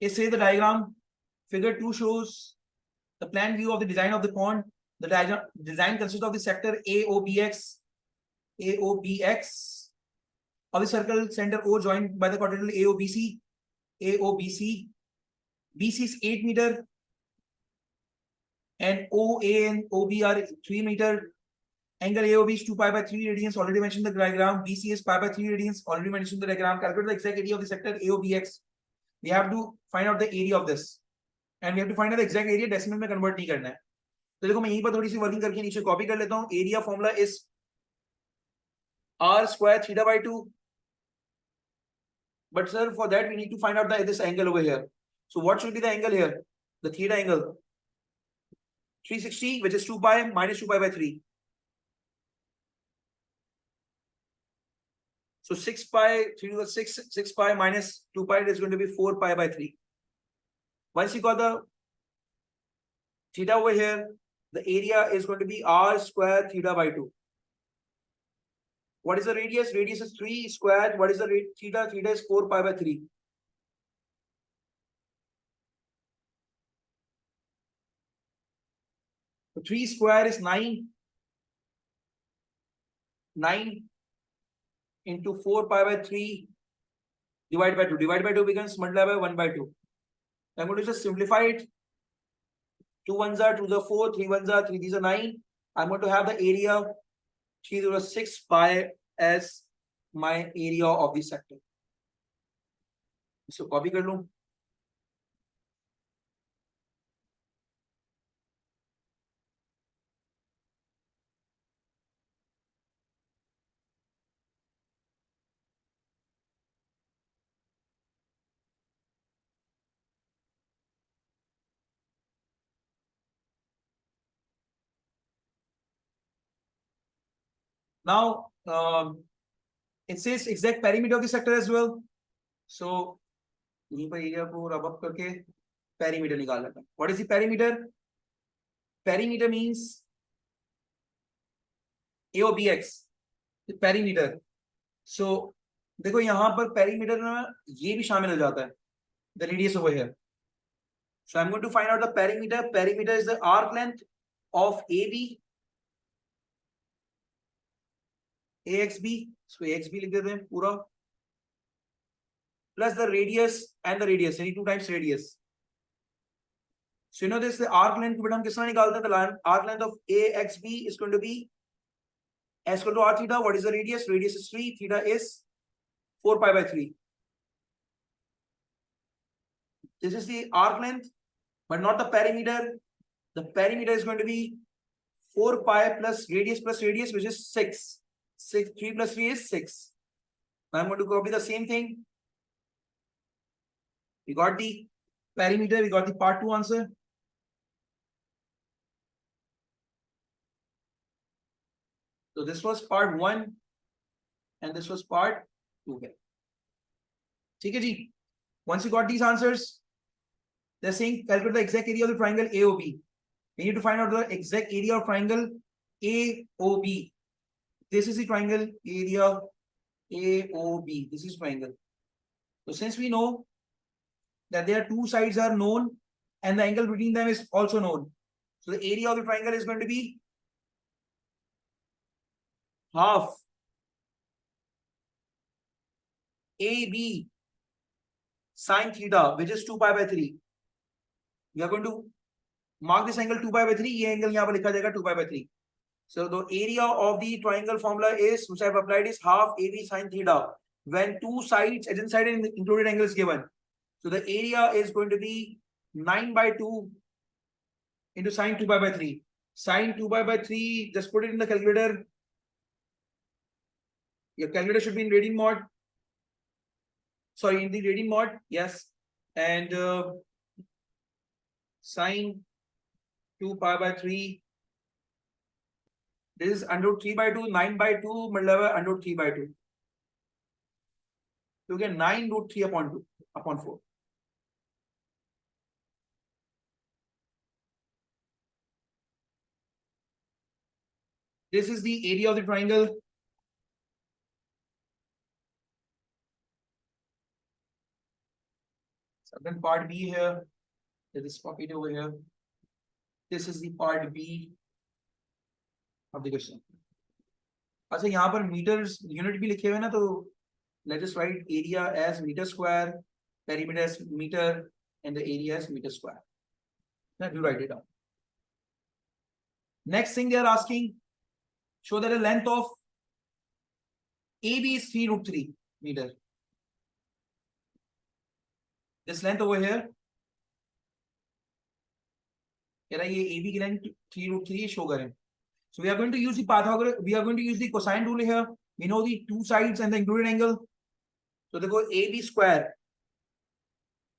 It says the diagram figure 2 shows the plan view of the design of the pond. The design consists of the sector AOBX of the circle center O joined by the quadrilateral AOBC. BC is 8 meter and OA and OB are 3 meter. Angle AOB is 2 pi by 3 radians. Already mentioned the diagram. BC is pi by 3 radians. Already mentioned the diagram. Calculate the exact area of the sector AOBX. We have to find out the area of this, and we have to find out the exact area. Decimal में convert नहीं करना है. तो देखो मैं यहीं पर थोड़ी सी वर्किंग करके नीचे कॉपी कर लेता हूँ. Area formula is r square theta by 2. But sir, for that we need to find out this angle over here. So what should be the angle here? The theta angle. 360, which is 2 pi minus 2 pi by 3. So 6 pi, 3 to the 6 pi minus 2 pi is going to be 4 pi by 3. Once you got the theta over here, the area is going to be r square theta by 2. What is the radius? Radius is 3 square. What is the theta? Theta is 4 pi by 3. So 3 square is 9. 9 into 4 pi by 3 divided by 2. Divided by 2 becomes multiplied by 1 by 2. I'm going to just simplify it. 2 ones are 2 to the 4, 3 ones are 3, these are 9. I'm going to have the area 3 to the 6 pi as my area of the sector. So copy कर लूं. Now, it says exact perimeter of the sector as well. So, यहीं पर area को रब up करके perimeter निकाल लेते हैं. What is the perimeter? Perimeter means AOBX. The perimeter. So, देखो यहाँ पर perimeter में ये भी शामिल हो जाता है. The radius over here. So I'm going to find out the perimeter. Perimeter is the arc length of AB, AXB. So AXB लिख देते हैं पूरा, plus the radius and the radius, यानी 2 times radius. So you know this, the arc length को हम किस तरह निकालते हैं? The arc length of AXB is going to be S equal to R theta. What is the radius? Radius is 3, theta is 4 pi by 3. This is the arc length, but not the perimeter. The perimeter is going to be 4 pi plus radius, which is 6. 3 plus 3 is 6. Now I'm going to copy the same thing. We got the perimeter, we got the part 2 answer. So this was part 1 and this was part 2. ठीक है जी. Once you got these answers, they're saying calculate the exact area of the triangle AOB. We need to find out the exact area of triangle AOB. This is the triangle area AOB. This is triangle. So since we know that their 2 sides are known and the angle between them is also known, so the area of the triangle is going to be half AB sine theta, which is 2 pi by 3. We are going to mark this angle 2 pi by 3. ये angle यहाँ पर लिखा जाएगा 2 pi by 3. So the area of the triangle formula is, which I have applied, is half AB sine theta when 2 sides, adjacent side and included angle is given. So the area is going to be 9 by 2 into sine 2 pi by 3. Sine 2 pi by 3, just put it in the calculator. Your calculator should be in radian mod. Sorry, in the radian mod, yes. And sine 2 pi by 3. This is under 3 by 2, 9 by 2, मतलब under 3 by 2. So you get 9 root 3 upon 2 upon 4. This is the area of the triangle. So then part B here. This is copied over here. This is the part B of the question. अच्छा यहाँ पर meters unit भी लिखे हुए ना, तो let us write area as meter square, perimeter as meter, and the area as meter square. Now you write it down. Next thing they are asking, show that the length of AB is 3 root 3 meter. This length over here, कह रहा है ये AB की length 3 root 3 show करें. So we are going to use the Pythagoras. We are going to use the cosine rule here. We know the 2 sides and the included angle. So देखो AB square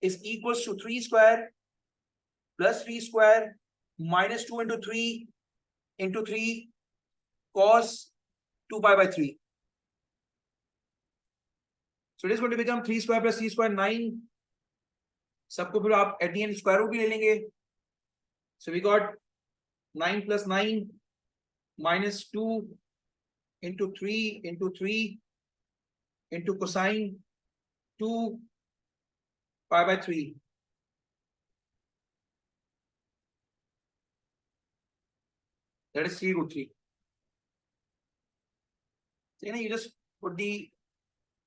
is equals to 3 square plus 3 square minus 2 into 3 into 3 cos 2 pi by 3. So it is going to become 3 square plus 3 square 9. सबको फिर आप at the end square root भी ले लेंगे. So we got 9 plus 9 minus 2 into 3 into 3 into cosine 2 pi by 3. That is 3 root 3. So you just put the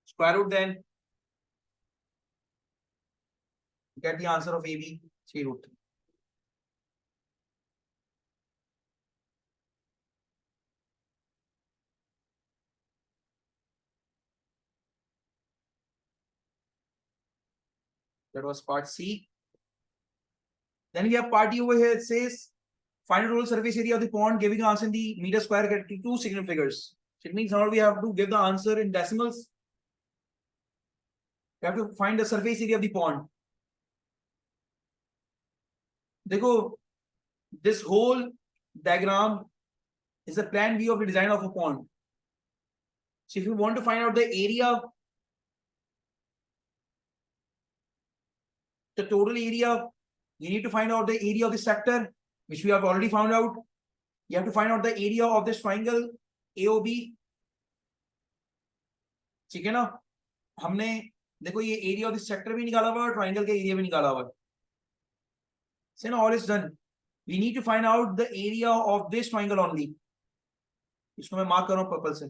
square root, then get the answer of AB 3 root 3. That was part C. Then we have part E over here. It says find the total surface area of the pond, giving the answer in the meter square, get 2 significant figures. So it means now we have to give the answer in decimals. We have to find the surface area of the pond. देखो, this whole diagram is a plan view of the design of a pond. So if you want to find out the area, the total area, you need to find out the area of the sector, which we have already found out. You have to find out the area of this triangle AOB. ठीक है ना? हमने देखो ये area of the sector भी निकाला हुआ है और triangle का area भी निकाला हुआ है. So now all is done. We need to find out the area of this triangle only. इसको मैं मार्क कर रहा हूं पर्पल से,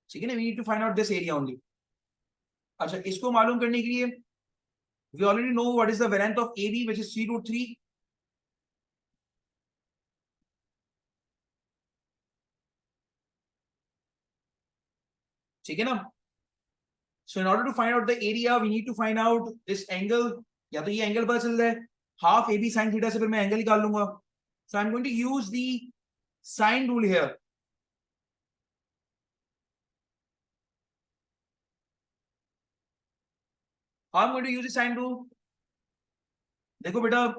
ठीक है ना? We need to find out this area only. अच्छा, इसको मालूम करने के लिए we already know what is the variant of AB, which is 3√3. ठीक है ना? So in order to find out the area, we need to find out this angle. या तो ये एंगल पता चल रहा है, हाफ AB sin थीटा से फिर मैं एंगल निकाल लूंगा. So I'm going to use the sine rule here. How I'm going to use the sine rule? देखो बेटा,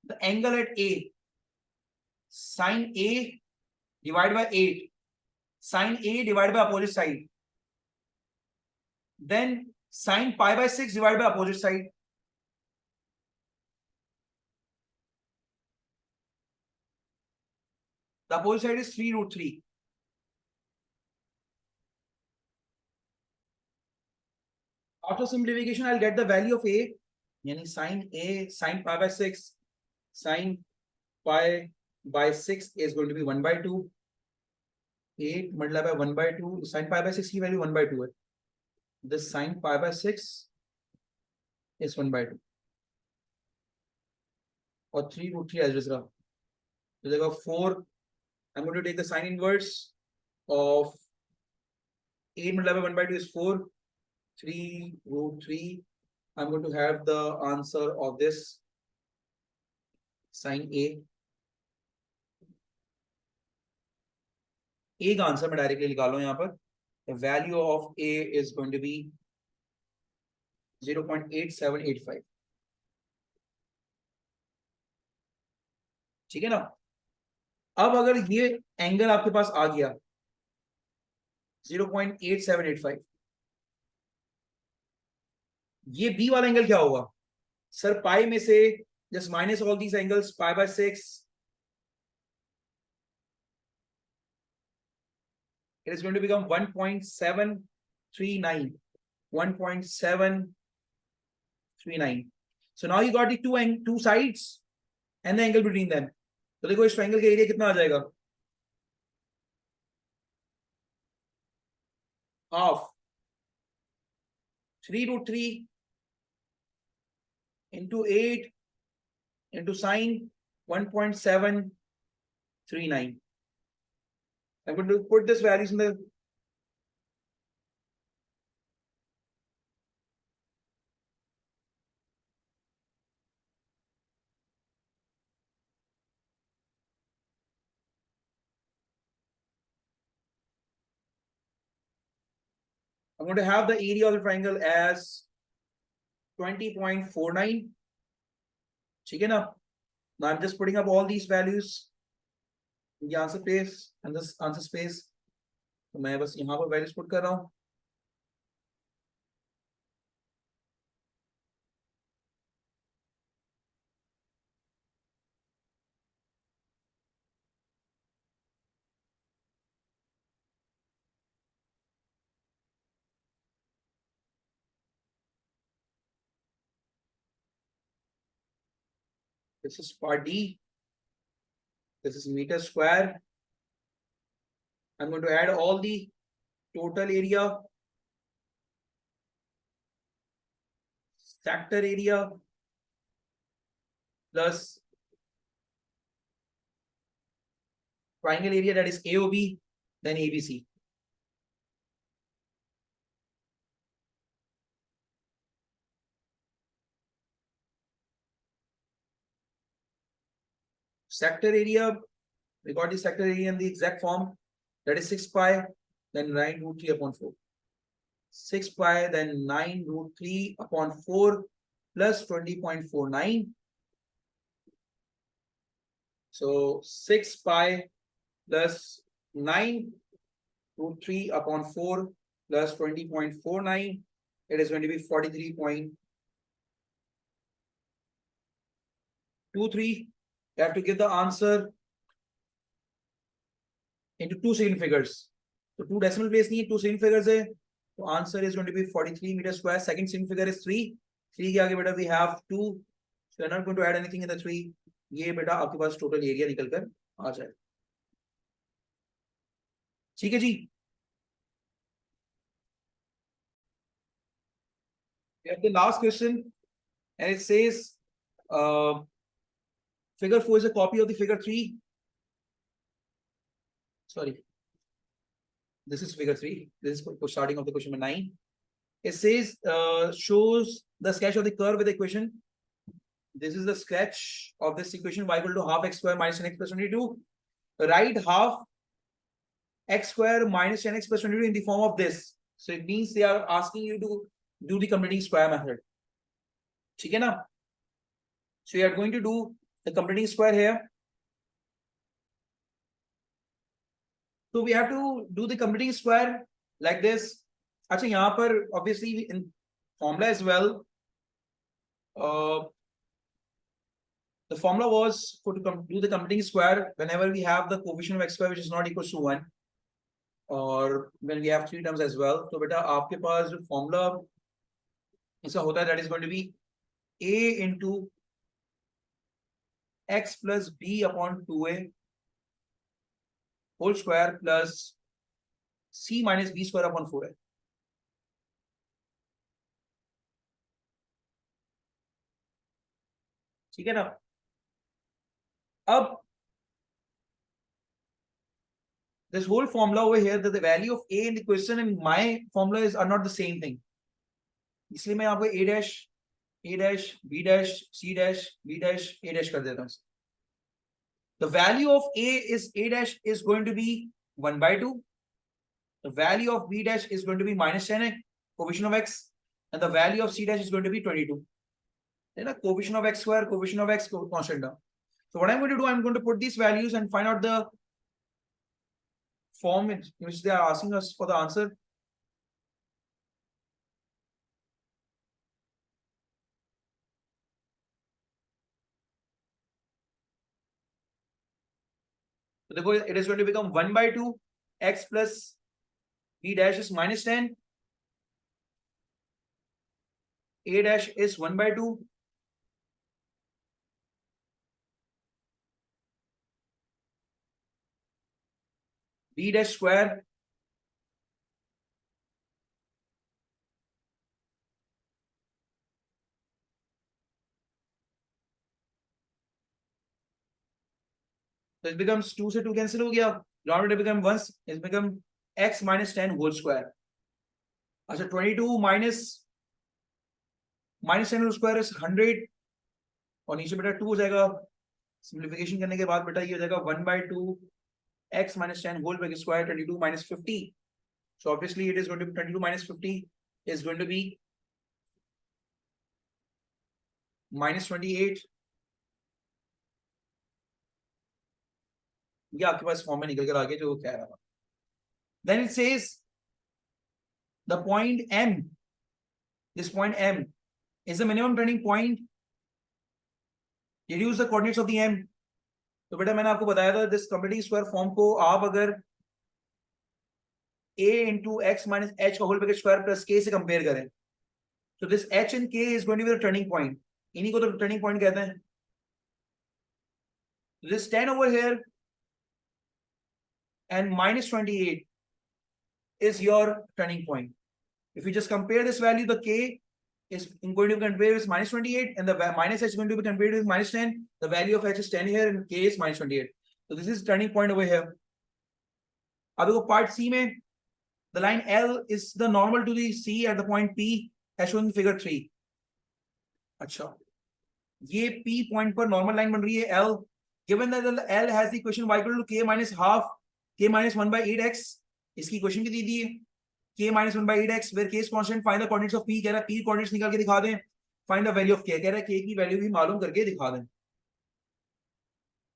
the angle at A, sine A divided by 8, sine A divided by opposite side, then sine pi by 6 divided by opposite side. The opposite side is 3√3. After simplification, I'll get the value of A, yani sine pi by 6, sine pi by 6 is going to be 1/2. 8 multiplied by 1/2, sine pi by 6 की value 1/2 है. This sine pi by 6 is 1/2. और 3√3 as well. So they got 4. I'm going to take the sine inverse of 8 multiplied by 1/2 is 4. 3√3. I'm going to have the answer of this sine A. A का answer मैं directly निकाल लूं यहाँ पर. The value of A is going to be 0.8785. ठीक है ना? अब अगर ये एंगल आपके पास आ गया 0.8785, ये बी वाला एंगल क्या होगा सर? पाई में से just minus all these angles, pi by 6, it is going to become 1.739. 1.739. So now you got the two sides and the angle between them. तो देखो इस ट्रायंगल का एरिया कितना आ जाएगा? Half 3√3 into 8 into sine 1.739. I'm going to put this values in the I'm going to have the area of the triangle as 20.49. ठीक है ना? Now I'm just putting up all these values in the answer space and this answer space. तो मैं बस यहाँ पर values put कर रहा हूँ. This is part D. This is meter square. I'm going to add all the total area, sector area, plus triangle area, that is AOB, then ABC. Sector area, we got the sector area in the exact form, that is 6 pi, then 9√3 upon 4. 6 pi, then 9√3 upon 4 plus 20.49. So 6 pi plus 9√3 upon 4 plus 20.49. It is going to be 43.23. You have to give the answer into two significant figures. So two decimal place नहीं, two significant figures है. So answer is going to be 43 meters square. Second significant figure is 3. 3 के आगे बेटा we have 2, so I am not going to add anything in the 3. ये बेटा आपके पास total area निकल कर आ जाए. ठीक है जी. The last question, and it says figure 4 is a copy of the figure 3. Sorry, this is figure 3. This is starting of the question number 9. It says shows the sketch of the curve with the equation. This is the sketch of this equation, y equal to half x square minus 10x plus 22. Write half x square minus 10x plus 22 in the form of this. So it means they are asking you to do the completing square method. ठीक है ना? So you are going to do the completing square here. So we have to do the completing square like this. अच्छा, यहाँ पर obviously in formula as well, the formula was to do the completing square whenever we have the coefficient of x square which is not equal to 1, or when we have 3 terms as well. तो बेटा आपके पास जो formula ऐसा होता है, that is going to be a into x plus b upon 2a whole square plus c minus b square upon 4a. ठीक है ना? अब this whole formula over here, that the value of a in the question and my formula are not the same thing. इसलिए मैं आपको a dash, b dash, c dash, b dash, a dash कर देता हूँ. The value of a is going to be 1 by 2. The value of b dash is going to be minus 10x, coefficient of x, and the value of c dash is going to be 22. Then a coefficient of x square, coefficient of x constant term. So what I'm going to do, I'm going to put these values and find out the form in which they are asking us for the answer. So therefore, it is going to become 1 by 2 x plus b dash is minus 10. A dash is 1 by 2. B dash square so it becomes 2 से 2 cancel हो गया. Denominator become 1, it become x minus 10 whole square. अच्छा, 22 minus 10 whole square is 100 और नीचे बेटा 2 हो जाएगा. Simplification करने के बाद बेटा ये हो जाएगा 1 by 2 x minus 10 whole square, 22 minus 50. So obviously it is going to be 22 minus 50 is going to be minus 28. ये आपके पास फॉर्म में निकल कर आगे जो कह रहा था. Then it says the point M, this point M is the minimum turning point. Deduce the coordinates of the M. तो बेटा मैंने आपको बताया था this completing square form को आप अगर a into x minus h का whole bracket square plus k से कंपेयर करें, so this h and k is going to be the turning point. इन्हीं को तो turning point कहते हैं. This 10 over here and minus 28 is your turning point. If you just compare this value, the k is going to be compared with minus 28 and the minus h is going to be compared with minus 10. The value of h is 10 here and k is minus 28. So this is turning point over here. अब देखो part C में the line L is the normal to the C at the point P as shown in figure 3. अच्छा, ये P point पर normal line बन रही है L. Given that the L has the equation y equal to k minus half k minus 1 by 8x, इसकी equation की दी दी है k minus 1 by 8x where k is constant. Find the coordinates of p. कह रहा है p coordinates निकाल के दिखा दें. Find the value of k. कह रहा है k की वैल्यू भी मालूम करके दिखा दें.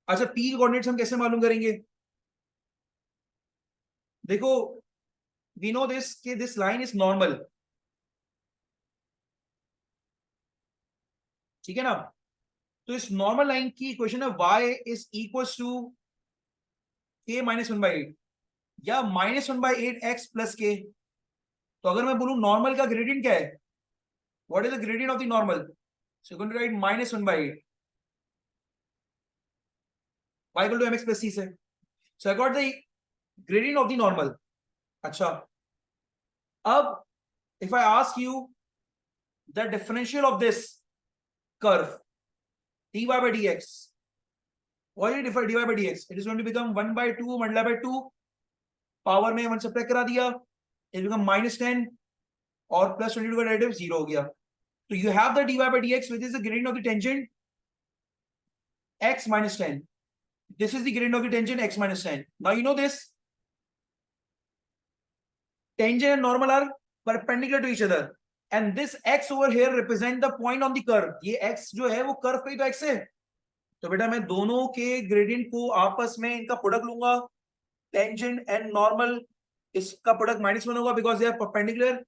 अच्छा, p coordinates हम कैसे मालूम करेंगे? देखो, we know this कि this line is normal. ठीक है ना? तो इस नॉर्मल लाइन की इक्वेशन है y is equals to k minus 1 by 8 या minus 1 by 8 x plus k. तो अगर मैं बोलूं नॉर्मल का ग्रेडियंट क्या है, What is the gradient of the normal? So you're going to write minus 1 by 8. Y equal to mx plus c से. So I got the gradient of the normal. अच्छा. अब if I ask you the differential of this curve dy by dx, what is dy by dx? It is going to become 1 by 2 multiplied by 2. Power में 1 subtract करा दिया, it become minus 10 और plus 22 का derivative 0 हो गया. So you have the dy by dx, which is the gradient of the tangent x minus 10. This is the gradient of the tangent x minus 10. Now you know this. Tangent and normal are perpendicular to each other. And this x over here represent the point on the curve. ये x जो है वो curve पे ही तो x है. तो बेटा मैं दोनों के gradient को आपस में इनका प्रोडक्ट लूंगा. Tangent and normal इसका प्रोडक्ट -1 होगा because they are perpendicular.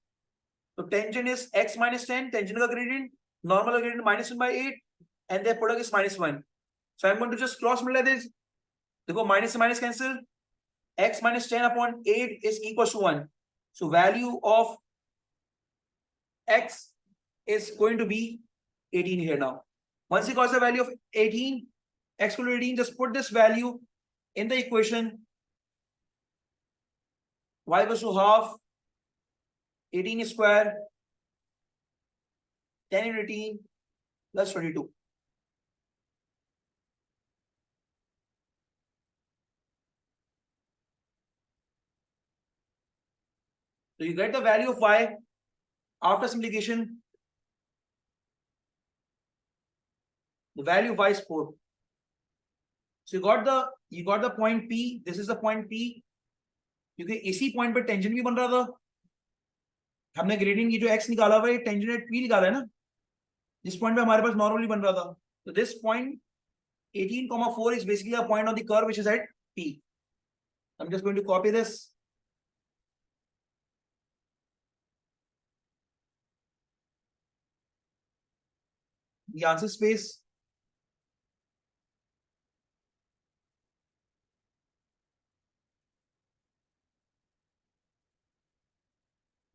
तो tangent is x minus 10, tangent का gradient, normal का gradient -1 by 8, and their product is -1. So I'm going to just cross multiply this. देखो minus से minus cancel. X minus 10 upon 8 is equals to 1. So value of x is going to be 18 here now. Once you got the value of 18, x equal to 18, just put this value in the equation. Y equals to half 18 square 10 into 18 plus 22. So you get the value of y after simplification. The value of y is 4. So you got the point P. This is the point P. क्योंकि इसी point पर tangent भी बन रहा था. हमने gradient की जो x निकाला हुआ है टेंजेंट एट P निकाला है ना. जिस पॉइंट पे हमारे पास नॉर्मली बन रहा था. तो this point 18,4 is basically a point on the curve which is at P. I'm just going to copy this. The answer space.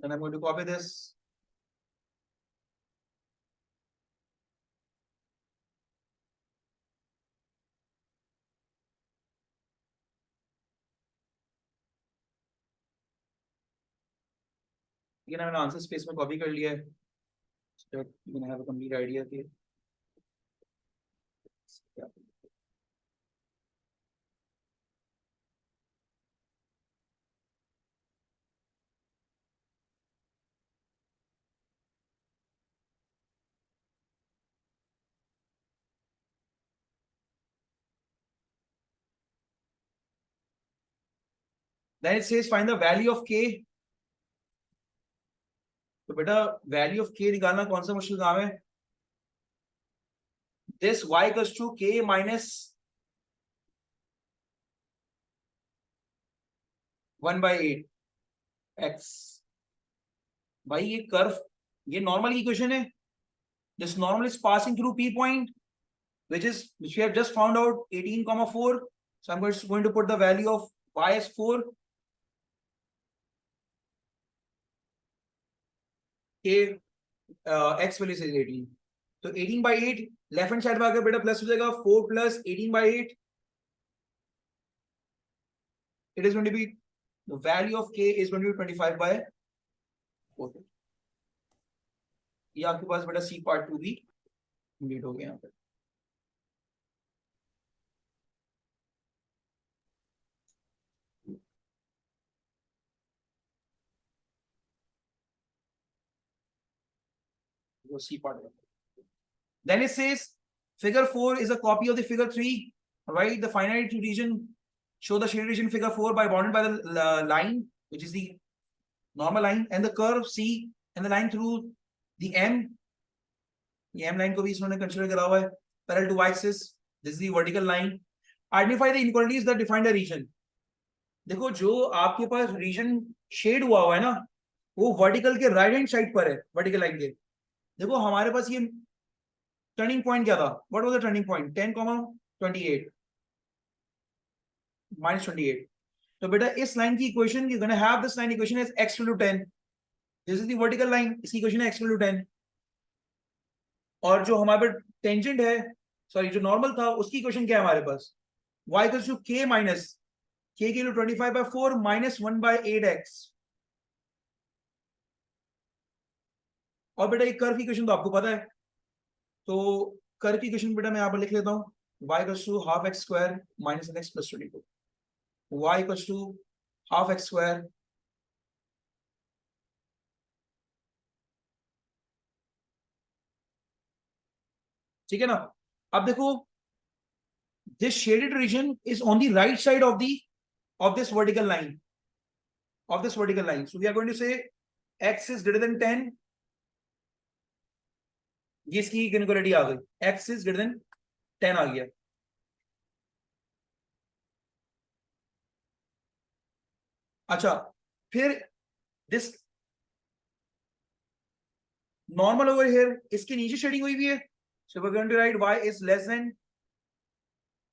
Then I'm going to copy this. Again, मैंने answer space में copy कर लिया है. So you can have a complete idea here. Then it says find the value of k. तो बेटा value of k निकालना कौन सा मुश्किल काम है. This y equals to k minus 1 by 8 x. भाई ये कर्व ये नॉर्मल इक्वेशन है. This normal is passing through P point, which we have just found out 18,4. So I'm going to put the value of y as 4. K x value is 18. तो 18 by 8 left hand side में आकर बेटा plus हो जाएगा 4 plus 18 by 8. It is going to be the value of k is going to be 25 by 4. ये आपके पास बेटा C part 2 भी कंप्लीट हो गया यहाँ पे. C part. Then it says figure 4 is a copy of the figure 3. Right, the finite region show the shaded region figure 4 by bounded by the line which is the normal line and the curve C and the line through the M. The M line को भी इसमें consider करा हुआ है parallel to y-axis. This is the vertical line. Identify the inequalities that define the region. देखो जो आपके पास region shade हुआ है ना वो vertical के right hand side पर है vertical line के. देखो हमारे पास ये टर्निंग पॉइंट क्या था. What was the turning point 10,28 -28. तो बेटा इस लाइन की equation you gonna have this line equation as x = 10. This is the vertical line. इसकी इक्वेशन है x = 10. और जो हमारे पास टेंजेंट है, सॉरी जो नॉर्मल था, उसकी इक्वेशन क्या है हमारे पास, y equals to k minus k के लिए 25/4 माइनस 1/8x। और बेटा एक कर्व की इक्वेशन तो आपको पता है, तो कर्व की इक्वेशन बेटा मैं यहाँ पर लिख लेता हूँ, y equals to half x square minus x plus 22, y equals to half x square ठीक है ना। अब देखो, this shaded region is on the right side of the of this vertical line, of this vertical line. So we are going to say x is greater than 10, ये इसकी inequality आ गई, x is greater than 10 आ गया। अच्छा, फिर this normal over here, इसके नीचे shading हुई भी है, so we're going to write y is less than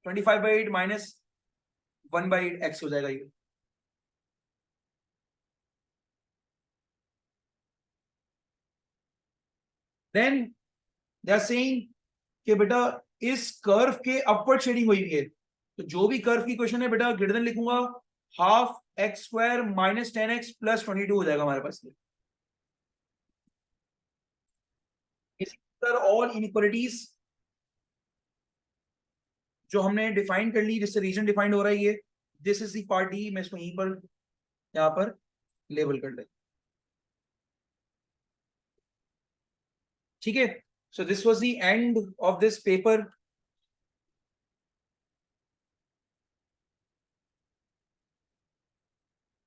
25/8 minus 1/8 x हो जाएगा ये। Then they are saying कि बेटा इस कर्व के अपवर्ड शेडिंग हुई है, तो जो भी कर्व की क्वेश्चन है बेटा ग्रेटर देन लिखूंगा half x square minus 10x plus 22 हो जाएगा हमारे पास। इसी तरह ऑल इनइक्वालिटीज जो हमने डिफाइन कर ली, जिससे रीजन डिफाइंड हो रहा है, ये this is the part D, मैं इसको यहीं पर यहाँ पर लेबल कर ले, ठीक है। So this was the end of this paper.